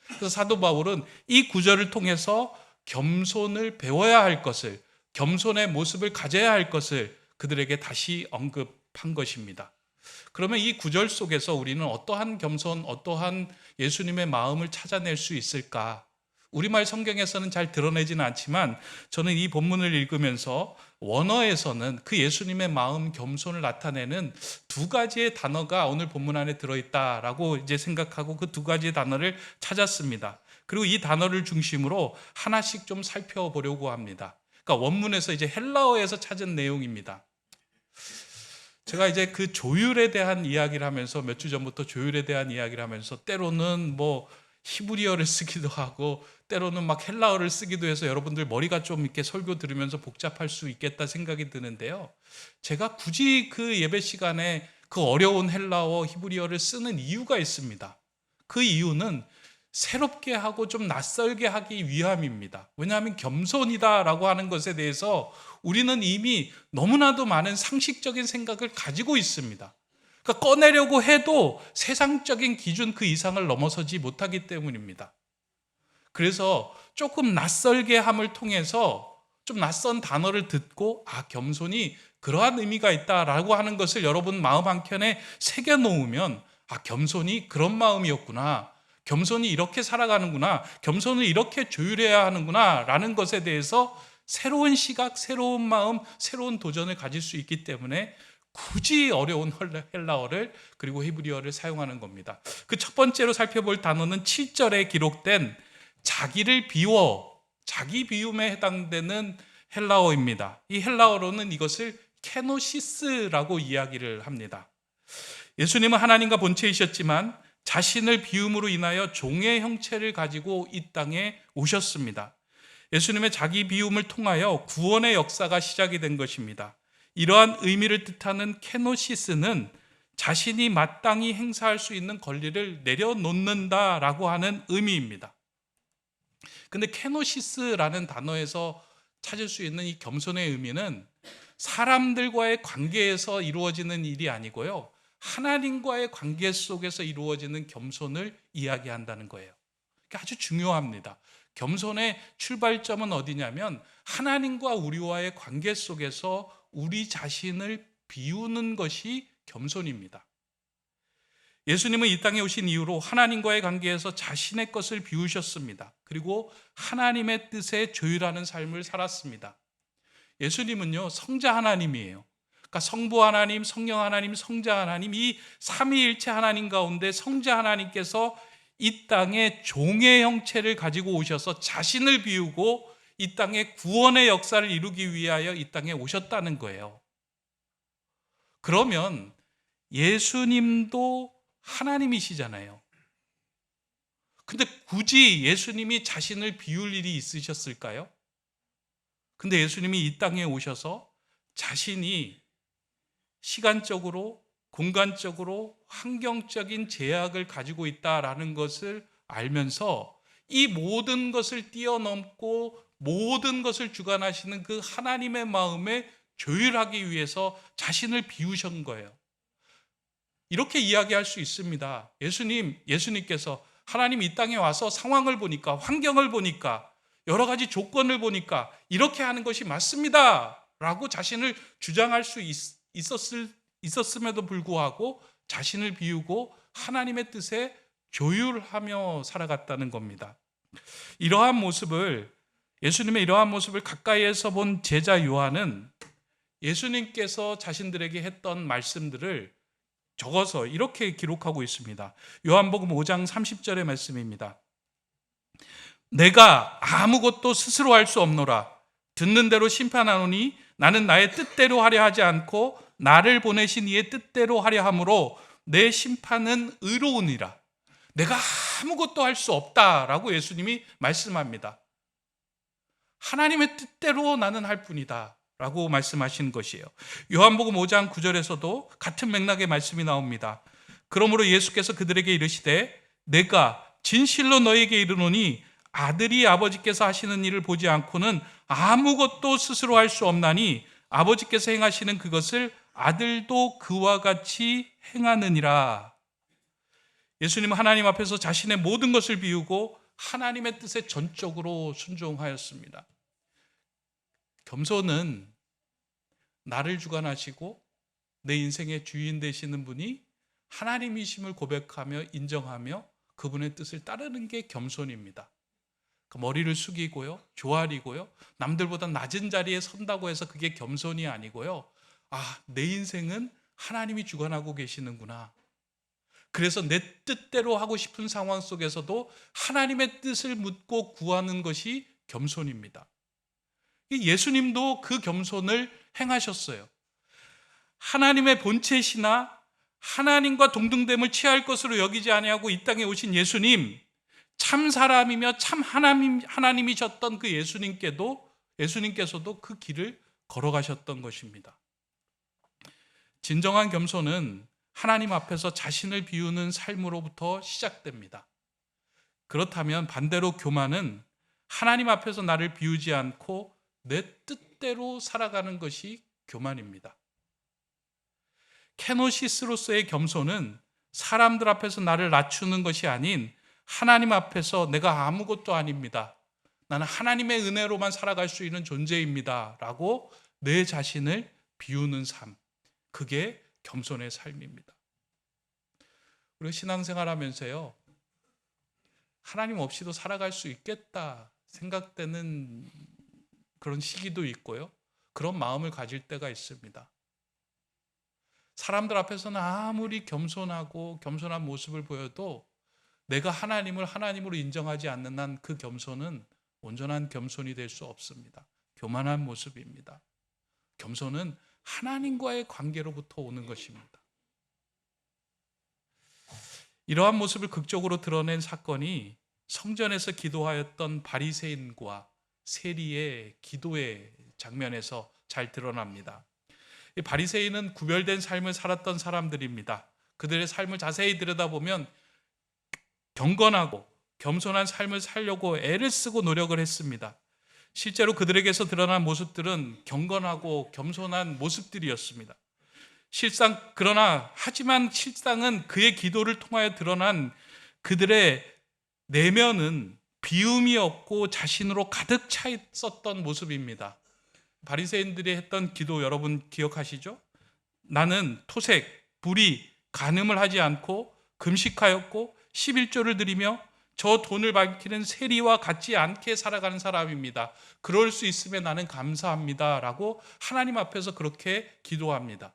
Speaker 3: 그래서 사도 바울은 이 구절을 통해서 겸손을 배워야 할 것을, 겸손의 모습을 가져야 할 것을 그들에게 다시 언급한 것입니다. 그러면 이 구절 속에서 우리는 어떠한 겸손, 어떠한 예수님의 마음을 찾아낼 수 있을까? 우리말 성경에서는 잘 드러내지는 않지만 저는 이 본문을 읽으면서 원어에서는 그 예수님의 마음 겸손을 나타내는 두 가지의 단어가 오늘 본문 안에 들어있다라고 이제 생각하고 그 두 가지의 단어를 찾았습니다. 그리고 이 단어를 중심으로 하나씩 좀 살펴보려고 합니다. 그러니까 원문에서 이제 헬라어에서 찾은 내용입니다. 제가 이제 그 조율에 대한 이야기를 하면서 몇 주 전부터 조율에 대한 이야기를 하면서 때로는 뭐 히브리어를 쓰기도 하고 때로는 막 헬라어를 쓰기도 해서 여러분들 머리가 좀 이렇게 설교 들으면서 복잡할 수 있겠다 생각이 드는데요. 제가 굳이 그 예배 시간에 그 어려운 헬라어, 히브리어를 쓰는 이유가 있습니다. 그 이유는 새롭게 하고 좀 낯설게 하기 위함입니다. 왜냐하면 겸손이다라고 하는 것에 대해서 우리는 이미 너무나도 많은 상식적인 생각을 가지고 있습니다. 그러니까 꺼내려고 해도 세상적인 기준 그 이상을 넘어서지 못하기 때문입니다. 그래서 조금 낯설게 함을 통해서 좀 낯선 단어를 듣고 겸손이 그러한 의미가 있다라고 하는 것을 여러분 마음 한켠에 새겨놓으면 겸손이 그런 마음이었구나, 겸손이 이렇게 살아가는구나, 겸손을 이렇게 조율해야 하는구나 라는 것에 대해서 새로운 시각, 새로운 마음, 새로운 도전을 가질 수 있기 때문에 굳이 어려운 헬라어를 그리고 히브리어를 사용하는 겁니다. 그 첫 번째로 살펴볼 단어는 7절에 기록된 자기를 비워, 자기 비움에 해당되는 헬라어입니다. 이 헬라어로는 이것을 케노시스라고 이야기를 합니다. 예수님은 하나님과 본체이셨지만 자신을 비움으로 인하여 종의 형체를 가지고 이 땅에 오셨습니다. 예수님의 자기 비움을 통하여 구원의 역사가 시작이 된 것입니다. 이러한 의미를 뜻하는 케노시스는 자신이 마땅히 행사할 수 있는 권리를 내려놓는다라고 하는 의미입니다. 근데 케노시스라는 단어에서 찾을 수 있는 이 겸손의 의미는 사람들과의 관계에서 이루어지는 일이 아니고요, 하나님과의 관계 속에서 이루어지는 겸손을 이야기한다는 거예요. 아주 중요합니다. 겸손의 출발점은 어디냐면 하나님과 우리와의 관계 속에서 우리 자신을 비우는 것이 겸손입니다. 예수님은 이 땅에 오신 이후로 하나님과의 관계에서 자신의 것을 비우셨습니다. 그리고 하나님의 뜻에 조율하는 삶을 살았습니다. 예수님은요, 성자 하나님이에요. 그러니까 성부 하나님, 성령 하나님, 성자 하나님, 이 삼위일체 하나님 가운데 성자 하나님께서 이 땅에 종의 형체를 가지고 오셔서 자신을 비우고 이 땅에 구원의 역사를 이루기 위하여 이 땅에 오셨다는 거예요. 그러면 예수님도 하나님이시잖아요. 근데 굳이 예수님이 자신을 비울 일이 있으셨을까요? 근데 예수님이 이 땅에 오셔서 자신이 시간적으로, 공간적으로, 환경적인 제약을 가지고 있다라는 것을 알면서 이 모든 것을 뛰어넘고 모든 것을 주관하시는 그 하나님의 마음에 조율하기 위해서 자신을 비우신 거예요. 이렇게 이야기할 수 있습니다. 예수님께서 하나님 이 땅에 와서 상황을 보니까, 환경을 보니까, 여러 가지 조건을 보니까 이렇게 하는 것이 맞습니다 라고 자신을 주장할 수 있었음에도 불구하고 자신을 비우고 하나님의 뜻에 조율하며 살아갔다는 겁니다. 예수님의 이러한 모습을 가까이에서 본 제자 요한은 예수님께서 자신들에게 했던 말씀들을 적어서 이렇게 기록하고 있습니다. 요한복음 5장 30절의 말씀입니다. 내가 아무것도 스스로 할 수 없노라. 듣는 대로 심판하노니 나는 나의 뜻대로 하려 하지 않고 나를 보내신 이의 뜻대로 하려 함으로 내 심판은 의로우니라. 내가 아무것도 할 수 없다라고 예수님이 말씀합니다. 하나님의 뜻대로 나는 할 뿐이다 라고 말씀하신 것이에요. 요한복음 5장 9절에서도 같은 맥락의 말씀이 나옵니다. 그러므로 예수께서 그들에게 이르시되 내가 진실로 너에게 이르노니 아들이 아버지께서 하시는 일을 보지 않고는 아무것도 스스로 할 수 없나니 아버지께서 행하시는 그것을 아들도 그와 같이 행하느니라. 예수님은 하나님 앞에서 자신의 모든 것을 비우고 하나님의 뜻에 전적으로 순종하였습니다. 겸손은 나를 주관하시고 내 인생의 주인 되시는 분이 하나님이심을 고백하며 인정하며 그분의 뜻을 따르는 게 겸손입니다. 머리를 숙이고요, 조아리고요, 남들보다 낮은 자리에 선다고 해서 그게 겸손이 아니고요, 내 인생은 하나님이 주관하고 계시는구나. 그래서 내 뜻대로 하고 싶은 상황 속에서도 하나님의 뜻을 묻고 구하는 것이 겸손입니다. 예수님도 그 겸손을 행하셨어요. 하나님의 본체시나 하나님과 동등됨을 취할 것으로 여기지 아니하고 이 땅에 오신 예수님, 참 사람이며 참 하나님이셨던 그 예수님께서도 그 길을 걸어가셨던 것입니다. 진정한 겸손은 하나님 앞에서 자신을 비우는 삶으로부터 시작됩니다. 그렇다면 반대로 교만은 하나님 앞에서 나를 비우지 않고 내 뜻대로 살아가는 것이 교만입니다. 케노시스로서의 겸손은 사람들 앞에서 나를 낮추는 것이 아닌 하나님 앞에서 내가 아무것도 아닙니다. 나는 하나님의 은혜로만 살아갈 수 있는 존재입니다. 라고 내 자신을 비우는 삶. 그게 겸손의 삶입니다. 우리가 신앙생활 하면서요, 하나님 없이도 살아갈 수 있겠다 생각되는 그런 시기도 있고요. 그런 마음을 가질 때가 있습니다. 사람들 앞에서는 아무리 겸손하고 겸손한 모습을 보여도 내가 하나님을 하나님으로 인정하지 않는 한 그 겸손은 온전한 겸손이 될 수 없습니다. 교만한 모습입니다. 겸손은 하나님과의 관계로부터 오는 것입니다. 이러한 모습을 극적으로 드러낸 사건이 성전에서 기도하였던 바리새인과 세리의 기도의 장면에서 잘 드러납니다. 이 바리새인은 구별된 삶을 살았던 사람들입니다. 그들의 삶을 자세히 들여다보면 경건하고 겸손한 삶을 살려고 애를 쓰고 노력을 했습니다. 실제로 그들에게서 드러난 모습들은 경건하고 겸손한 모습들이었습니다. 하지만 실상은 그의 기도를 통하여 드러난 그들의 내면은 비움이 없고 자신으로 가득 차 있었던 모습입니다. 바리새인들이 했던 기도 여러분 기억하시죠? 나는 토색, 불의, 간음을 하지 않고 금식하였고 11조를 드리며 저 돈을 밝히는 세리와 같지 않게 살아가는 사람입니다. 그럴 수 있음에 나는 감사합니다. 라고 하나님 앞에서 그렇게 기도합니다.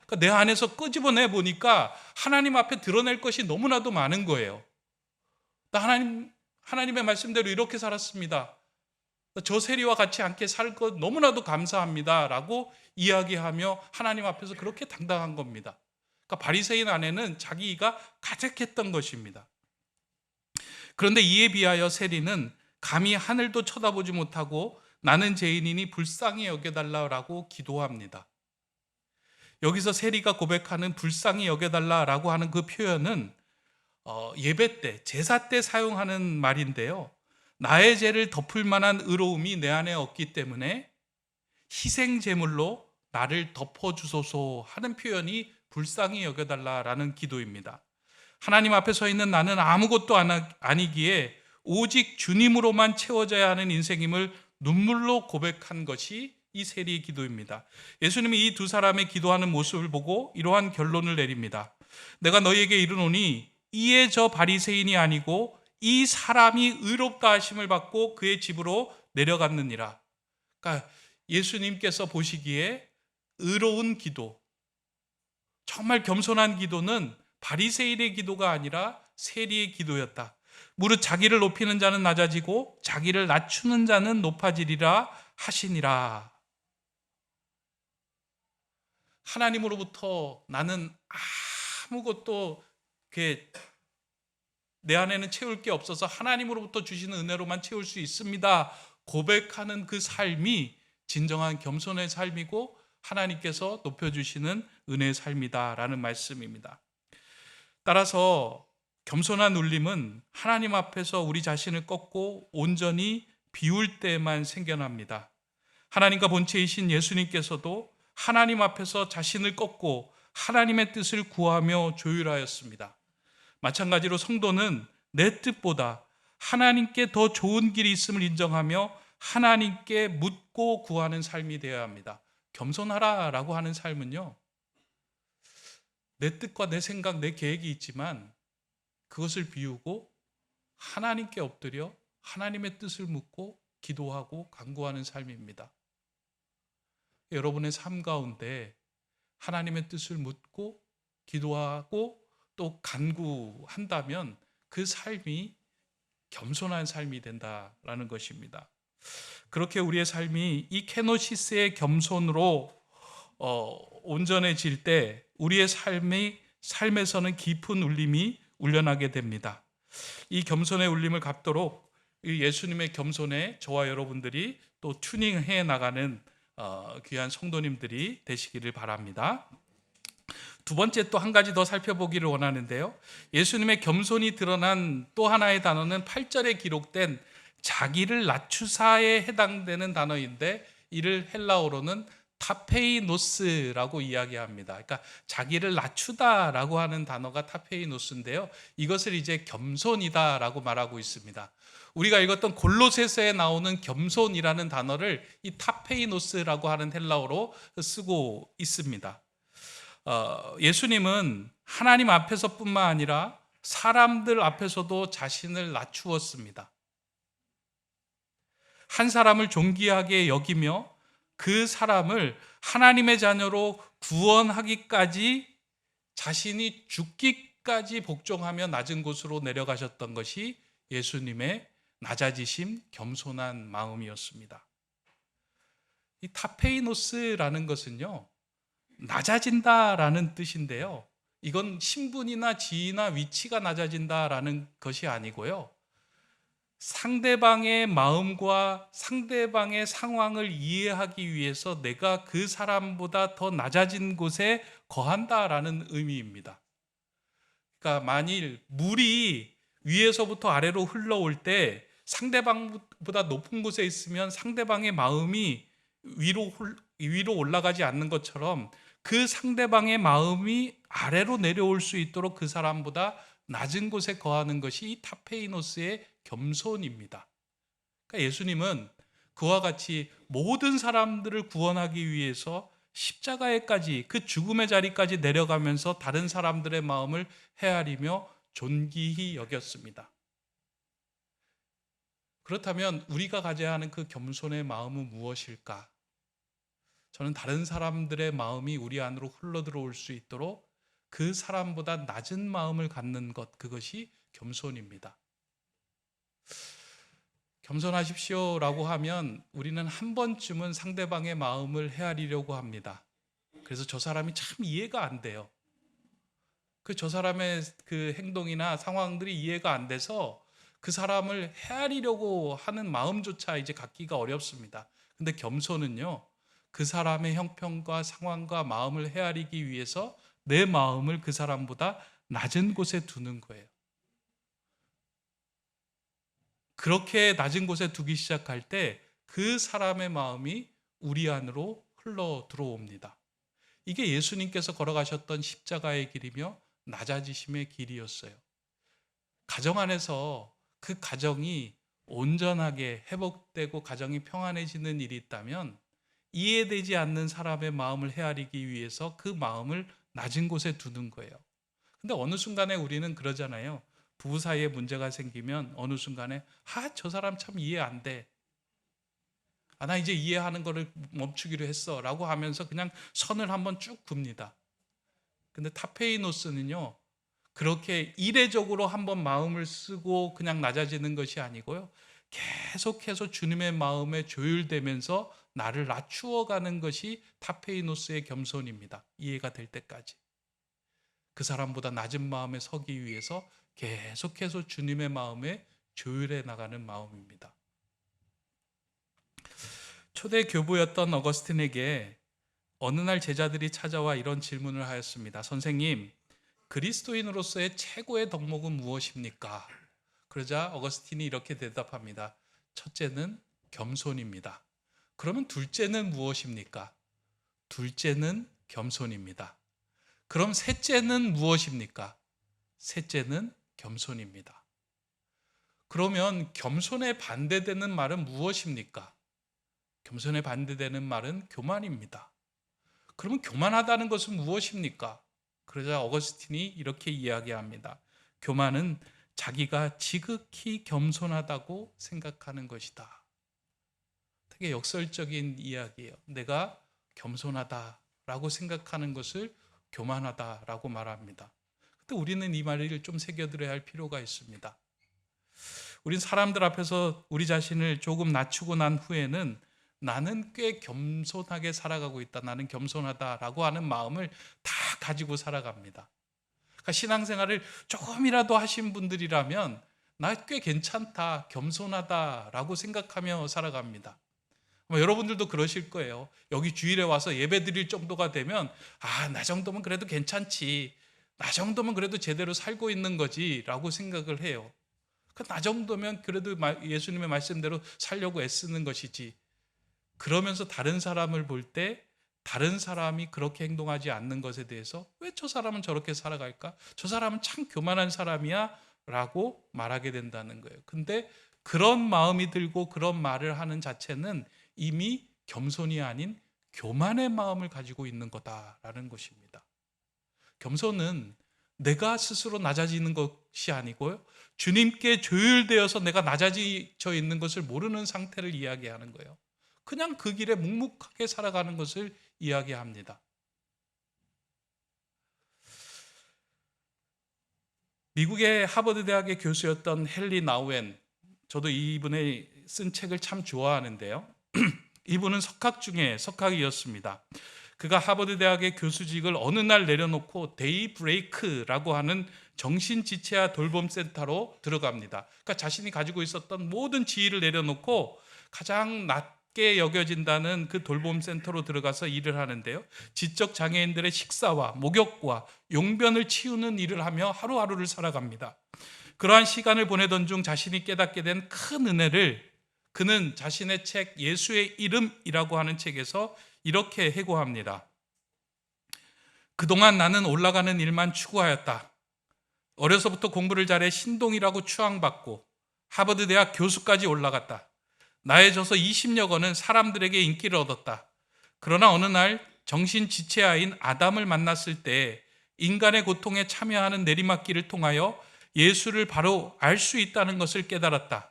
Speaker 3: 그러니까 내 안에서 끄집어내 보니까 하나님 앞에 드러낼 것이 너무나도 많은 거예요. 나 하나님의 말씀대로 이렇게 살았습니다. 저 세리와 같이 않게 살 것 너무나도 감사합니다. 라고 이야기하며 하나님 앞에서 그렇게 당당한 겁니다. 그러니까 바리새인 안에는 자기가 가득했던 것입니다. 그런데 이에 비하여 세리는 감히 하늘도 쳐다보지 못하고 나는 죄인이니 불쌍히 여겨달라고 기도합니다. 여기서 세리가 고백하는 불쌍히 여겨달라고 하는 그 표현은 예배 때, 제사 때 사용하는 말인데요. 나의 죄를 덮을 만한 의로움이 내 안에 없기 때문에 희생 제물로 나를 덮어주소서 하는 표현이 불쌍히 여겨달라라는 기도입니다. 하나님 앞에 서 있는 나는 아무것도 아니기에 오직 주님으로만 채워져야 하는 인생임을 눈물로 고백한 것이 이 세리의 기도입니다. 예수님이 이 두 사람의 기도하는 모습을 보고 이러한 결론을 내립니다. 내가 너희에게 이르노니 이에 저 바리새인이 아니고 이 사람이 의롭다 하심을 받고 그의 집으로 내려갔느니라. 그러니까 예수님께서 보시기에 의로운 기도, 정말 겸손한 기도는 바리새인의 기도가 아니라 세리의 기도였다. 무릇 자기를 높이는 자는 낮아지고 자기를 낮추는 자는 높아지리라 하시니라. 하나님으로부터 나는 아무것도 내 안에는 채울 게 없어서 하나님으로부터 주시는 은혜로만 채울 수 있습니다. 고백하는 그 삶이 진정한 겸손의 삶이고 하나님께서 높여주시는 은혜의 삶이다라는 말씀입니다. 따라서 겸손한 울림은 하나님 앞에서 우리 자신을 꺾고 온전히 비울 때만 생겨납니다. 하나님과 본체이신 예수님께서도 하나님 앞에서 자신을 꺾고 하나님의 뜻을 구하며 조율하였습니다. 마찬가지로 성도는 내 뜻보다 하나님께 더 좋은 길이 있음을 인정하며 하나님께 묻고 구하는 삶이 되어야 합니다. 겸손하라라고 하는 삶은요, 내 뜻과 내 생각, 내 계획이 있지만 그것을 비우고 하나님께 엎드려 하나님의 뜻을 묻고 기도하고 간구하는 삶입니다. 여러분의 삶 가운데 하나님의 뜻을 묻고 기도하고 또 간구한다면 그 삶이 겸손한 삶이 된다라는 것입니다. 그렇게 우리의 삶이 이 케노시스의 겸손으로 온전해질 때 우리의 삶에서는 깊은 울림이 울려나게 됩니다. 이 겸손의 울림을 갚도록 예수님의 겸손에 저와 여러분들이 또 튜닝해 나가는 귀한 성도님들이 되시기를 바랍니다. 두 번째 또 한 가지 더 살펴보기를 원하는데요. 예수님의 겸손이 드러난 또 하나의 단어는 8절에 기록된 자기를 낮추사에 해당되는 단어인데 이를 헬라어로는 타페이노스라고 이야기합니다. 그러니까 자기를 낮추다라고 하는 단어가 타페이노스인데요. 이것을 이제 겸손이다라고 말하고 있습니다. 우리가 읽었던 골로새서에 나오는 겸손이라는 단어를 이 타페이노스라고 하는 헬라어로 쓰고 있습니다. 예수님은 하나님 앞에서뿐만 아니라 사람들 앞에서도 자신을 낮추었습니다. 한 사람을 존귀하게 여기며 그 사람을 하나님의 자녀로 구원하기까지 자신이 죽기까지 복종하며 낮은 곳으로 내려가셨던 것이 예수님의 낮아지심, 겸손한 마음이었습니다. 이 타페이노스라는 것은요, 낮아진다라는 뜻인데요, 이건 신분이나 지위나 위치가 낮아진다라는 것이 아니고요, 상대방의 마음과 상대방의 상황을 이해하기 위해서 내가 그 사람보다 더 낮아진 곳에 거한다라는 의미입니다. 그러니까 만일 물이 위에서부터 아래로 흘러올 때 상대방보다 높은 곳에 있으면 상대방의 마음이 위로 올라가지 않는 것처럼 그 상대방의 마음이 아래로 내려올 수 있도록 그 사람보다 낮은 곳에 거하는 것이 이 타페이노스의 겸손입니다. 그러니까 예수님은 그와 같이 모든 사람들을 구원하기 위해서 십자가에까지, 그 죽음의 자리까지 내려가면서 다른 사람들의 마음을 헤아리며 존귀히 여겼습니다. 그렇다면 우리가 가져야 하는 그 겸손의 마음은 무엇일까? 저는 다른 사람들의 마음이 우리 안으로 흘러들어올 수 있도록 그 사람보다 낮은 마음을 갖는 것, 그것이 겸손입니다. 겸손하십시오라고 하면 우리는 한 번쯤은 상대방의 마음을 헤아리려고 합니다. 그래서 저 사람이 참 이해가 안 돼요. 저 사람의 그 행동이나 상황들이 이해가 안 돼서 그 사람을 헤아리려고 하는 마음조차 이제 갖기가 어렵습니다. 근데 겸손은요, 그 사람의 형편과 상황과 마음을 헤아리기 위해서 내 마음을 그 사람보다 낮은 곳에 두는 거예요. 그렇게 낮은 곳에 두기 시작할 때 그 사람의 마음이 우리 안으로 흘러 들어옵니다. 이게 예수님께서 걸어가셨던 십자가의 길이며 낮아지심의 길이었어요. 가정 안에서 그 가정이 온전하게 회복되고 가정이 평안해지는 일이 있다면 이해되지 않는 사람의 마음을 헤아리기 위해서 그 마음을 낮은 곳에 두는 거예요. 근데 어느 순간에 우리는 그러잖아요. 부부 사이에 문제가 생기면 어느 순간에 저 사람 참 이해 안 돼. 나 이제 이해하는 거를 멈추기로 했어 라고 하면서 그냥 선을 한번 쭉 굽니다. 근데 타페이노스는요, 그렇게 이례적으로 한번 마음을 쓰고 그냥 낮아지는 것이 아니고요, 계속해서 주님의 마음에 조율되면서 나를 낮추어가는 것이 타페이노스의 겸손입니다. 이해가 될 때까지. 그 사람보다 낮은 마음에 서기 위해서 계속해서 주님의 마음에 조율해 나가는 마음입니다. 초대 교부였던 어거스틴에게 어느 날 제자들이 찾아와 이런 질문을 하였습니다. 선생님, 그리스도인으로서의 최고의 덕목은 무엇입니까? 그러자 어거스틴이 이렇게 대답합니다. 첫째는 겸손입니다. 그러면 둘째는 무엇입니까? 둘째는 겸손입니다. 그럼 셋째는 무엇입니까? 셋째는 겸손입니다. 그러면 겸손에 반대되는 말은 무엇입니까? 겸손에 반대되는 말은 교만입니다. 그러면 교만하다는 것은 무엇입니까? 그러자 어거스틴이 이렇게 이야기합니다. 교만은 자기가 지극히 겸손하다고 생각하는 것이다. 되게 역설적인 이야기예요. 내가 겸손하다라고 생각하는 것을 교만하다라고 말합니다. 근데 우리는 이 말을 좀 새겨들어야 할 필요가 있습니다. 우린 사람들 앞에서 우리 자신을 조금 낮추고 난 후에는 나는 꽤 겸손하게 살아가고 있다, 나는 겸손하다라고 하는 마음을 다 가지고 살아갑니다. 그러니까 신앙생활을 조금이라도 하신 분들이라면 나 꽤 괜찮다, 겸손하다라고 생각하며 살아갑니다. 여러분들도 그러실 거예요. 여기 주일에 와서 예배 드릴 정도가 되면 나 정도면 그래도 괜찮지, 나 정도면 그래도 제대로 살고 있는 거지 라고 생각을 해요. 나 정도면 그래도 예수님의 말씀대로 살려고 애쓰는 것이지. 그러면서 다른 사람을 볼 때 다른 사람이 그렇게 행동하지 않는 것에 대해서 왜 저 사람은 저렇게 살아갈까? 저 사람은 참 교만한 사람이야 라고 말하게 된다는 거예요. 근데 그런 마음이 들고 그런 말을 하는 자체는 이미 겸손이 아닌 교만의 마음을 가지고 있는 거다라는 것입니다. 겸손은 내가 스스로 낮아지는 것이 아니고요, 주님께 조율되어서 내가 낮아져 있는 것을 모르는 상태를 이야기하는 거예요. 그냥 그 길에 묵묵하게 살아가는 것을 이야기합니다. 미국의 하버드 대학의 교수였던 헨리 나우엔, 저도 이분의 쓴 책을 참 좋아하는데요. 이분은 석학 중에 석학이었습니다. 그가 하버드 대학의 교수직을 어느 날 내려놓고 데이 브레이크라고 하는 정신지체화 돌봄센터로 들어갑니다. 그러니까 자신이 가지고 있었던 모든 지위를 내려놓고 가장 낮게 여겨진다는 그 돌봄센터로 들어가서 일을 하는데요. 지적 장애인들의 식사와 목욕과 용변을 치우는 일을 하며 하루하루를 살아갑니다. 그러한 시간을 보내던 중 자신이 깨닫게 된 큰 은혜를 그는 자신의 책 예수의 이름이라고 하는 책에서 이렇게 해고합니다. 그동안 나는 올라가는 일만 추구하였다. 어려서부터 공부를 잘해 신동이라고 추앙받고 하버드 대학 교수까지 올라갔다. 나의 저서 20여 권은 사람들에게 인기를 얻었다. 그러나 어느 날 정신지체아인 아담을 만났을 때 인간의 고통에 참여하는 내리막길을 통하여 예수를 바로 알 수 있다는 것을 깨달았다.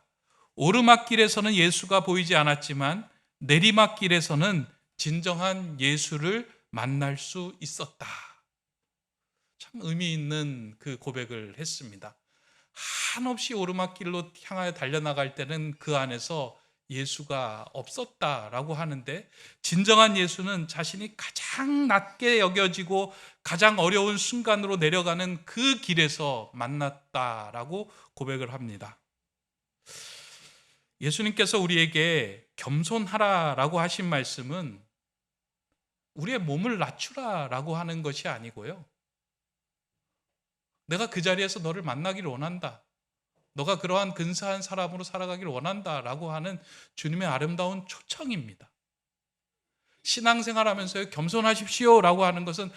Speaker 3: 오르막길에서는 예수가 보이지 않았지만 내리막길에서는 진정한 예수를 만날 수 있었다. 참 의미 있는 그 고백을 했습니다. 한없이 오르막길로 향하여 달려나갈 때는 그 안에서 예수가 없었다라고 하는데, 진정한 예수는 자신이 가장 낮게 여겨지고 가장 어려운 순간으로 내려가는 그 길에서 만났다라고 고백을 합니다. 예수님께서 우리에게 겸손하라라고 하신 말씀은 우리의 몸을 낮추라라고 하는 것이 아니고요, 내가 그 자리에서 너를 만나기를 원한다, 너가 그러한 근사한 사람으로 살아가기를 원한다라고 하는 주님의 아름다운 초청입니다. 신앙생활하면서 겸손하십시오라고 하는 것은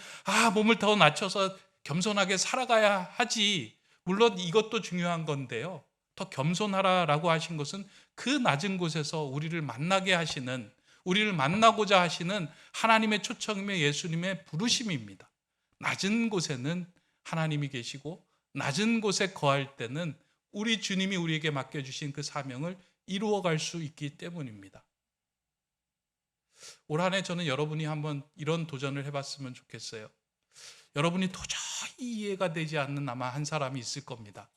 Speaker 3: 몸을 더 낮춰서 겸손하게 살아가야 하지, 물론 이것도 중요한 건데요, 더 겸손하라라고 하신 것은 그 낮은 곳에서 우리를 만나게 하시는, 우리를 만나고자 하시는 하나님의 초청이며 예수님의 부르심입니다. 낮은 곳에는 하나님이 계시고 낮은 곳에 거할 때는 우리 주님이 우리에게 맡겨주신 그 사명을 이루어갈 수 있기 때문입니다. 올 한 해 저는 여러분이 한번 이런 도전을 해봤으면 좋겠어요. 여러분이 도저히 이해가 되지 않는 아마 한 사람이 있을 겁니다.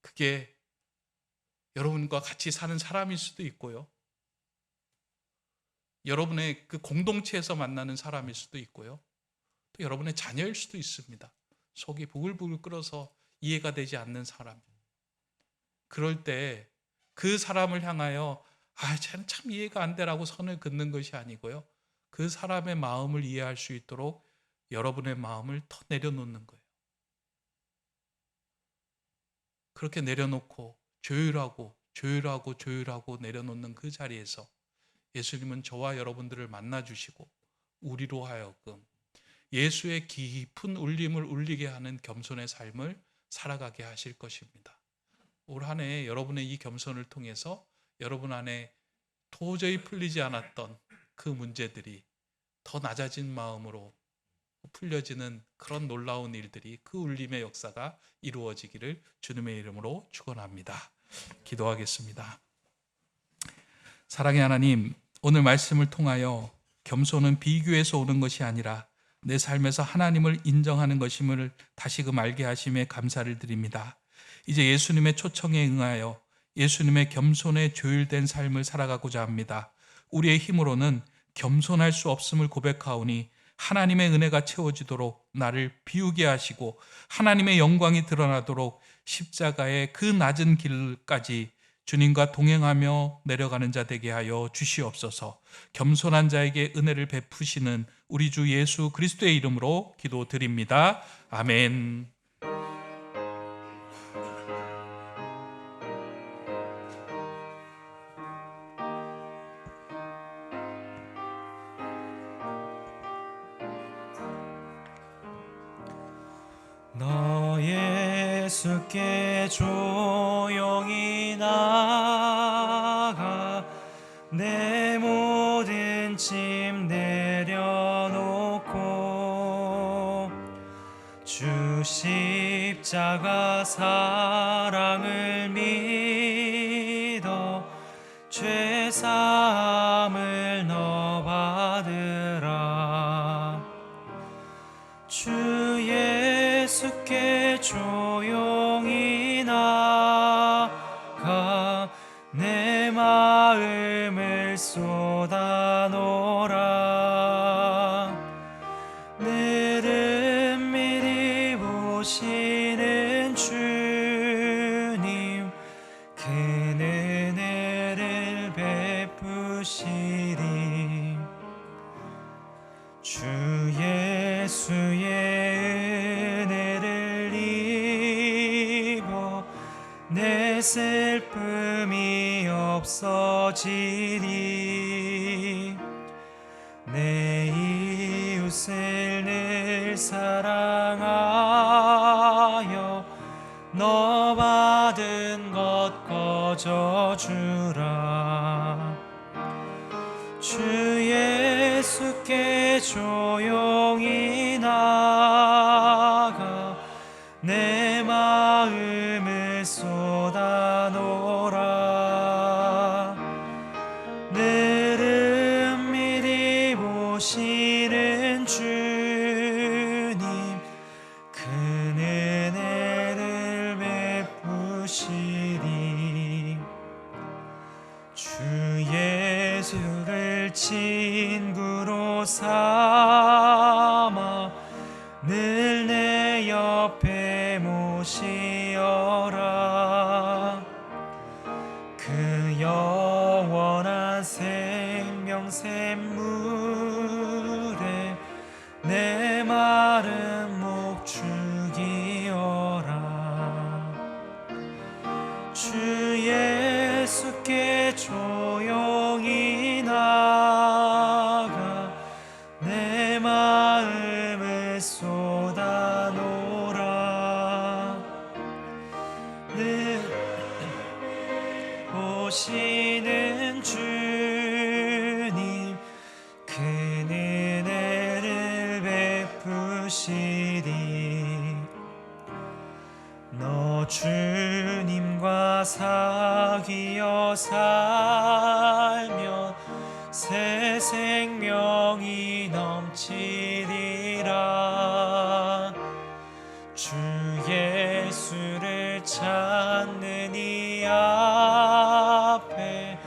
Speaker 3: 그게 여러분과 같이 사는 사람일 수도 있고요, 여러분의 그 공동체에서 만나는 사람일 수도 있고요, 또 여러분의 자녀일 수도 있습니다. 속이 부글부글 끓어서 이해가 되지 않는 사람. 그럴 때 그 사람을 향하여 쟤는 참 이해가 안 돼라고 선을 긋는 것이 아니고요, 그 사람의 마음을 이해할 수 있도록 여러분의 마음을 더 내려놓는 거예요. 그렇게 내려놓고 조율하고 내려놓는 그 자리에서 예수님은 저와 여러분들을 만나주시고 우리로 하여금 예수의 깊은 울림을 울리게 하는 겸손의 삶을 살아가게 하실 것입니다. 올 한 해 여러분의 이 겸손을 통해서 여러분 안에 도저히 풀리지 않았던 그 문제들이 더 낮아진 마음으로 풀려지는 그런 놀라운 일들이, 그 울림의 역사가 이루어지기를 주님의 이름으로 축원합니다. 기도하겠습니다. 사랑의 하나님, 오늘 말씀을 통하여 겸손은 비교에서 오는 것이 아니라 내 삶에서 하나님을 인정하는 것임을 다시금 알게 하심에 감사를 드립니다. 이제 예수님의 초청에 응하여 예수님의 겸손에 조율된 삶을 살아가고자 합니다. 우리의 힘으로는 겸손할 수 없음을 고백하오니 하나님의 은혜가 채워지도록 나를 비우게 하시고 하나님의 영광이 드러나도록 십자가의 그 낮은 길까지 주님과 동행하며 내려가는 자 되게 하여 주시옵소서. 겸손한 자에게 은혜를 베푸시는 우리 주 예수 그리스도의 이름으로 기도드립니다. 아멘.
Speaker 1: 예수께 조용히 나가 내 모든 짐 내려놓고 주 십자가 사랑을 믿어 죄 사함을 너 받으라. 주 예수께 조용히 나가 내 마음을 쏟아놓으라. 늘은 미리 보시는 주님 그 은혜를 베푸시리. 주 예수의 은혜를 입어 내 슬픔이 없어지리. 내 이웃을 늘 사랑하여 너 받은 것 거저주라. 주 예수께 조용히 나가 내 마음을 쏟아놓으라. 늘은 미리 보시는 주님 그 은혜를 베푸시리. 주 예수를 친구로 삼아 늘 내 옆에 모시어라. 그 영원한 생명 샘물에 내 마른 목 죽이어라. 주 예수께 조용히 나가 내 마음을 쏟아놓으라. 늘 오시는 주님 그 은혜를 베푸시리. 너 주님과 사귀어 살면 새 생명이 넘치리라. 주 예수를 찾는 이 앞에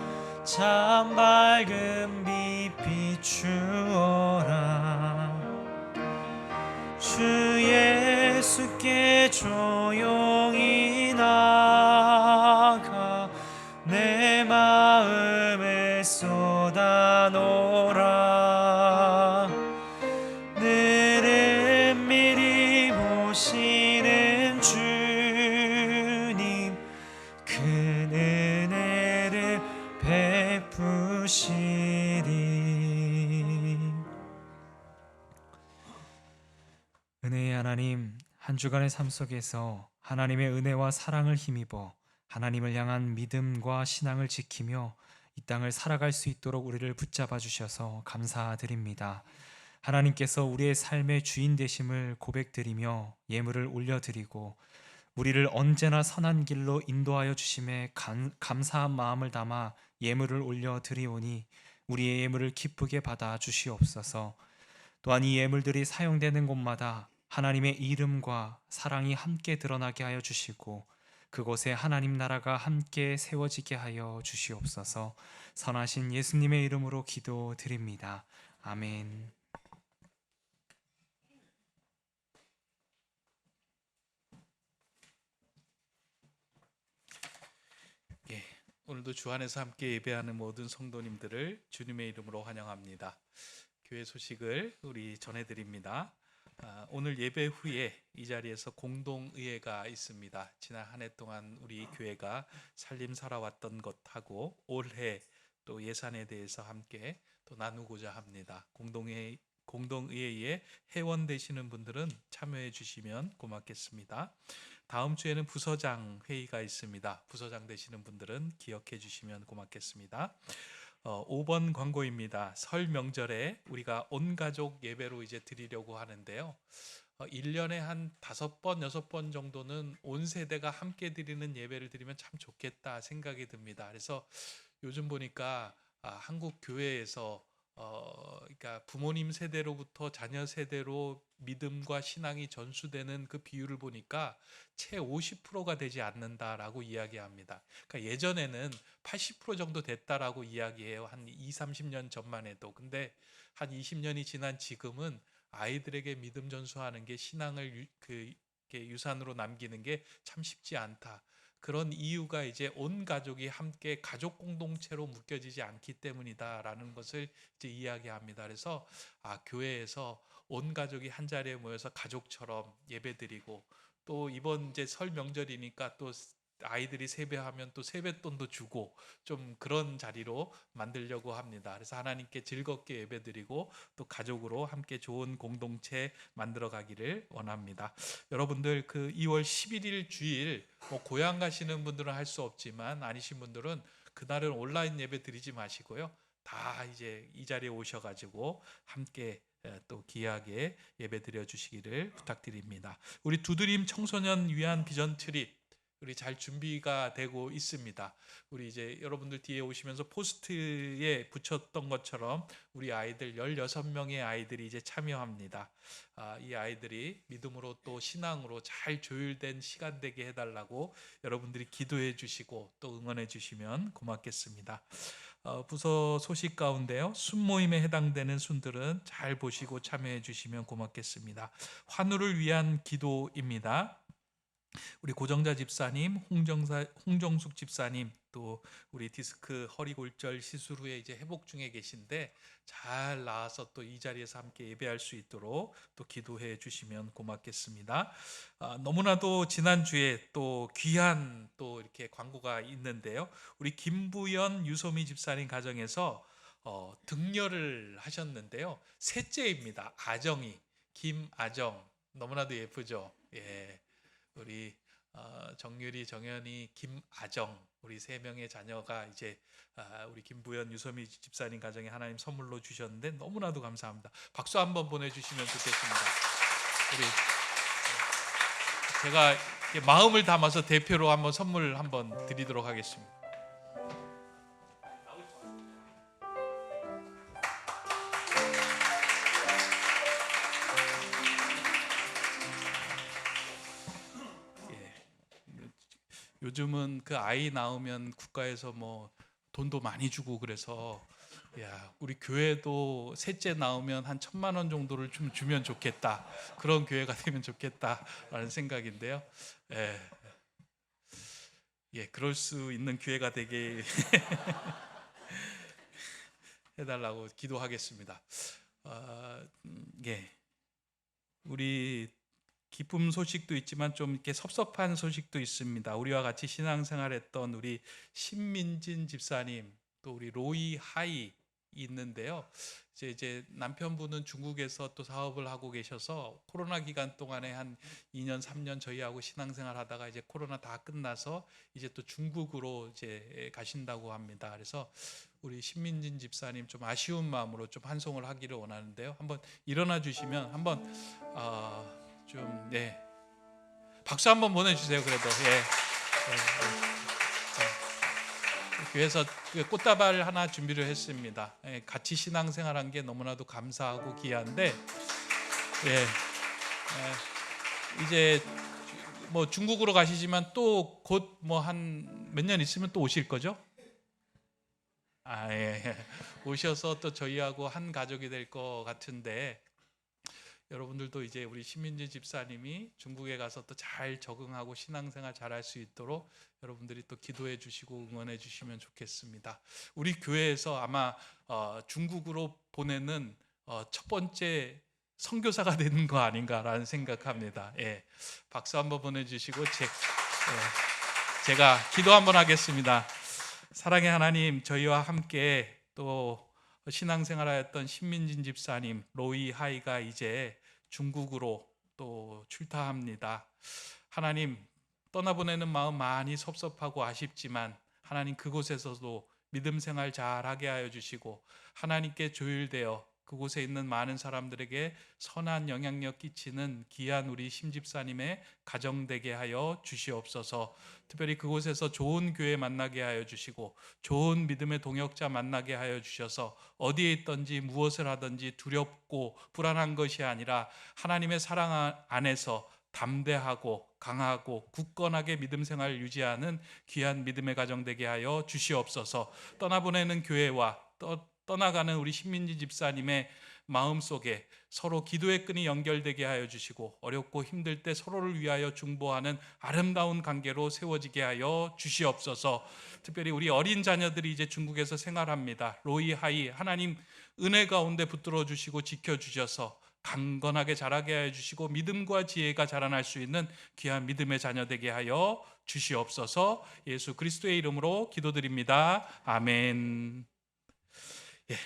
Speaker 1: 참 밝은 빛 비추어라. 주 예수께 조용히 나가 내 마음을 쏟아놓으라. 늘은 미리 보시는 주님 그 은혜를 베푸시리. 은혜의 하나님, 한 주간의 삶 속에서 하나님의 은혜와 사랑을 힘입어 하나님을 향한 믿음과 신앙을 지키며 이 땅을 살아갈 수 있도록 우리를 붙잡아 주셔서 감사드립니다. 하나님께서 우리의 삶의 주인 되심을 고백드리며 예물을 올려드리고 우리를 언제나 선한 길로 인도하여 주심에 감사한 마음을 담아 예물을 올려드리오니 우리의 예물을 기쁘게 받아 주시옵소서. 또한 이 예물들이 사용되는 곳마다 하나님의 이름과 사랑이 함께 드러나게 하여 주시고 그곳에 하나님 나라가 함께 세워지게 하여 주시옵소서. 선하신 예수님의 이름으로 기도드립니다. 아멘.
Speaker 3: 예, 오늘도 주 안에서 함께 예배하는 모든 성도님들을 주님의 이름으로 환영합니다. 교회 소식을 우리 전해드립니다. 오늘 예배 후에 이 자리에서 공동의회가 있습니다. 지난 한 해 동안 우리 교회가 살림 살아왔던 것하고 올해 또 예산에 대해서 함께 또 나누고자 합니다. 공동회의 공동의회에 회원 되시는 분들은 참여해 주시면 고맙겠습니다. 다음 주에는 부서장 회의가 있습니다. 부서장 되시는 분들은 기억해 주시면 고맙겠습니다. 5번 광고입니다. 설 명절에 우리가 온 가족 예배로 이제 드리려고 하는데요. 1년에 한 5번, 6번 정도는 온 세대가 함께 드리는 예배를 드리면 참 좋겠다 생각이 듭니다. 그래서 요즘 보니까 한국 교회에서 그러니까 부모님 세대로부터 자녀 세대로 믿음과 신앙이 전수되는 그 비율을 보니까 채 50%가 되지 않는다라고 이야기합니다. 그러니까 예전에는 80% 정도 됐다라고 이야기해요. 한 30년 전만 해도. 근데 한 20년이 지난 지금은 아이들에게 믿음 전수하는 게 신앙을 유산으로 남기는 게 참 쉽지 않다. 그런 이유가 이제 온 가족이 함께 가족 공동체로 묶여지지 않기 때문이다라는 것을 이제 이야기합니다. 그래서 교회에서 온 가족이 한 자리에 모여서 가족처럼 예배드리고, 또 이번 이제 설 명절이니까 또 아이들이 세배하면 또 세뱃돈도 주고 좀 그런 자리로 만들려고 합니다. 그래서 하나님께 즐겁게 예배드리고 또 가족으로 함께 좋은 공동체 만들어 가기를 원합니다. 여러분들 그 2월 11일 주일 고향 가시는 분들은 할 수 없지만 아니신 분들은 그날은 온라인 예배 드리지 마시고요. 다 이제 이 자리에 오셔가지고 함께 또 귀하게 예배 드려 주시기를 부탁드립니다. 우리 두드림 청소년 위한 비전 트립 우리 잘 준비가 되고 있습니다. 우리 이제 여러분들 뒤에 오시면서 포스트에 붙였던 것처럼 우리 아이들 16명의 아이들이 이제 참여합니다. 이 아이들이 믿음으로 또 신앙으로 잘 조율된 시간 되게 해달라고 여러분들이 기도해 주시고 또 응원해 주시면 고맙겠습니다. 부서 소식 가운데요, 순모임에 해당되는 순들은 잘 보시고 참여해 주시면 고맙겠습니다. 환우를 위한 기도입니다. 우리 고정자 집사님, 홍정숙 집사님, 또 우리 디스크 허리 골절 시술 후에 이제 회복 중에 계신데 잘 나아서 또 이 자리에서 함께 예배할 수 있도록 또 기도해 주시면 고맙겠습니다. 너무나도 지난주에 또 귀한 또 이렇게 광고가 있는데요. 우리 김부연 유소미 집사님 가정에서 등려를 하셨는데요. 셋째입니다. 아정이, 김아정, 너무나도 예쁘죠. 예. 우리 정유리, 정연이, 김아정 우리 3명의 자녀가 이제 우리 김부연 유소미 집사님 가정에 하나님 선물로 주셨는데 너무나도 감사합니다. 박수 한번 보내주시면 좋겠습니다. 우리 제가 마음을 담아서 대표로 한번 선물 한번 드리도록 하겠습니다. 요즘은 그 아이 낳으면 국가에서 뭐 돈도 많이 주고 그래서 우리 교회도 셋째 낳으면 한 1,000만 원 정도를 좀 주면 좋겠다, 그런 교회가 되면 좋겠다라는 생각인데요. 그럴 수 있는 교회가 되게 해달라고 기도하겠습니다. 우리 기쁨 소식도 있지만 좀 이렇게 섭섭한 소식도 있습니다. 우리와 같이 신앙생활했던 우리 신민진 집사님, 또 우리 로이 하이 있는데요. 이제 남편분은 중국에서 또 사업을 하고 계셔서 코로나 기간 동안에 한 2년 3년 저희하고 신앙생활 하다가 이제 코로나 다 끝나서 이제 또 중국으로 이제 가신다고 합니다. 그래서 우리 신민진 집사님 좀 아쉬운 마음으로 좀 환송을 하기를 원하는데요. 한번 일어나 주시면 한번 박수 한번 보내주세요. 그래도 교회에서 꽃다발 하나 준비를 했습니다. 같이 신앙생활한 게 너무나도 감사하고 귀한데 이제 뭐 중국으로 가시지만 또 곧 뭐 한 몇 년 있으면 또 오실 거죠? 오셔서 또 저희하고 한 가족이 될 것 같은데, 여러분들도 이제 우리 신민지 집사님이 중국에 가서 또 잘 적응하고 신앙생활 잘할 수 있도록 여러분들이 또 기도해 주시고 응원해 주시면 좋겠습니다. 우리 교회에서 아마 중국으로 보내는 첫 번째 선교사가 되는 거 아닌가라는 생각합니다. 박수 한번 보내주시고 제가 기도 한번 하겠습니다. 사랑의 하나님, 저희와 함께 또 신앙생활하였던 신민진 집사님 로이 하이가 이제 중국으로 또 출타합니다. 하나님, 떠나보내는 마음 많이 섭섭하고 아쉽지만 하나님 그곳에서도 믿음 생활 잘하게 하여 주시고 하나님께 조율되어 그곳에 있는 많은 사람들에게 선한 영향력 끼치는 귀한 우리 심집사님의 가정 되게 하여 주시옵소서. 특별히 그곳에서 좋은 교회 만나게 하여 주시고 좋은 믿음의 동역자 만나게 하여 주셔서 어디에 있든지 무엇을 하든지 두렵고 불안한 것이 아니라 하나님의 사랑 안에서 담대하고 강하고 굳건하게 믿음 생활을 유지하는 귀한 믿음의 가정 되게 하여 주시옵소서. 떠나보내는 교회와 떠나가는 우리 신민지 집사님의 마음속에 서로 기도의 끈이 연결되게 하여 주시고 어렵고 힘들 때 서로를 위하여 중보하는 아름다운 관계로 세워지게 하여 주시옵소서. 특별히 우리 어린 자녀들이 이제 중국에서 생활합니다. 로이 하이, 하나님 은혜 가운데 붙들어 주시고 지켜 주셔서 강건하게 자라게 하여 주시고 믿음과 지혜가 자라날 수 있는 귀한 믿음의 자녀 되게 하여 주시옵소서. 예수 그리스도의 이름으로 기도드립니다. 아멘. 예,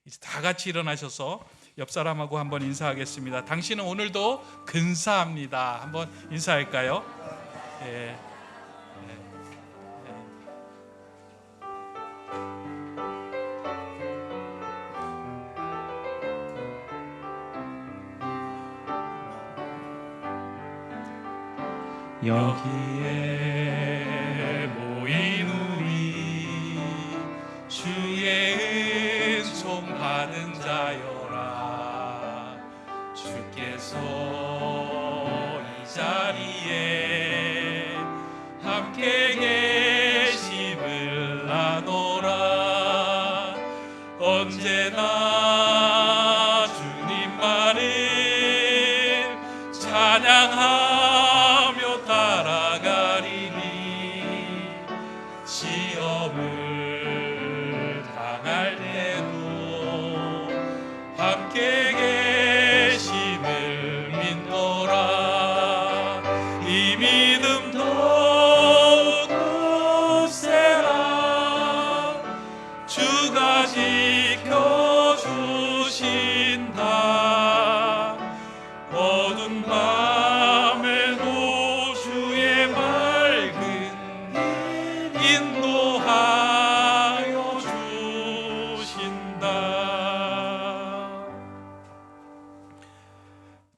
Speaker 3: 이제 다 같이 일어나셔서 옆 사람하고 한번 인사하겠습니다. 당신은 오늘도 근사합니다. 한번 인사할까요? 예.
Speaker 1: 여기에
Speaker 3: 모인 우리 주의 은총 받은 자여라. 주께서 이 자리에 함께 계심을 아노라. 언제나 주님만을 찬양하며 따라가리니 시험을 당할 때도 함께 계심을 믿노라. 이 믿음 더욱 굳세라. 주가 지켜주신다. 어두운 밤에도 주의 맑은 길 인도하여 주신다.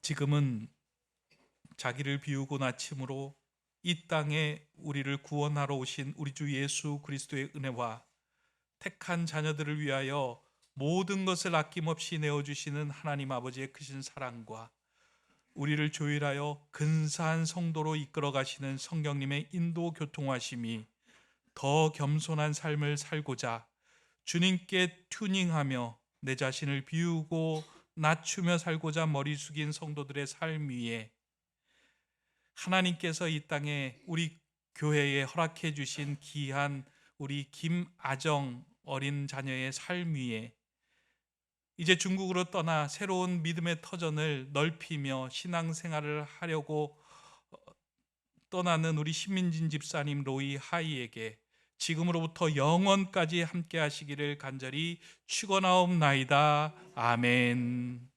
Speaker 3: 지금은 자기를 비우고 나침으로 이 땅에 우리를 구원하러 오신 우리 주 예수 그리스도의 은혜와 택한 자녀들을 위하여 모든 것을 아낌없이 내어주시는 하나님 아버지의 크신 사랑과 우리를 조율하여 근사한 성도로 이끌어 가시는 성령님의 인도 교통하심이 더 겸손한 삶을 살고자 주님께 튜닝하며 내 자신을 비우고 낮추며 살고자 머리 숙인 성도들의 삶 위에 하나님께서 이 땅에 우리 교회에 허락해 주신 귀한 우리 김아정 어린 자녀의 삶 위에 이제 중국으로 떠나 새로운 믿음의 터전을 넓히며 신앙생활을 하려고 떠나는 우리 신민진 집사님 로이 하이에게 지금으로부터 영원까지 함께 하시기를 간절히 축원하옵나이다. 아멘.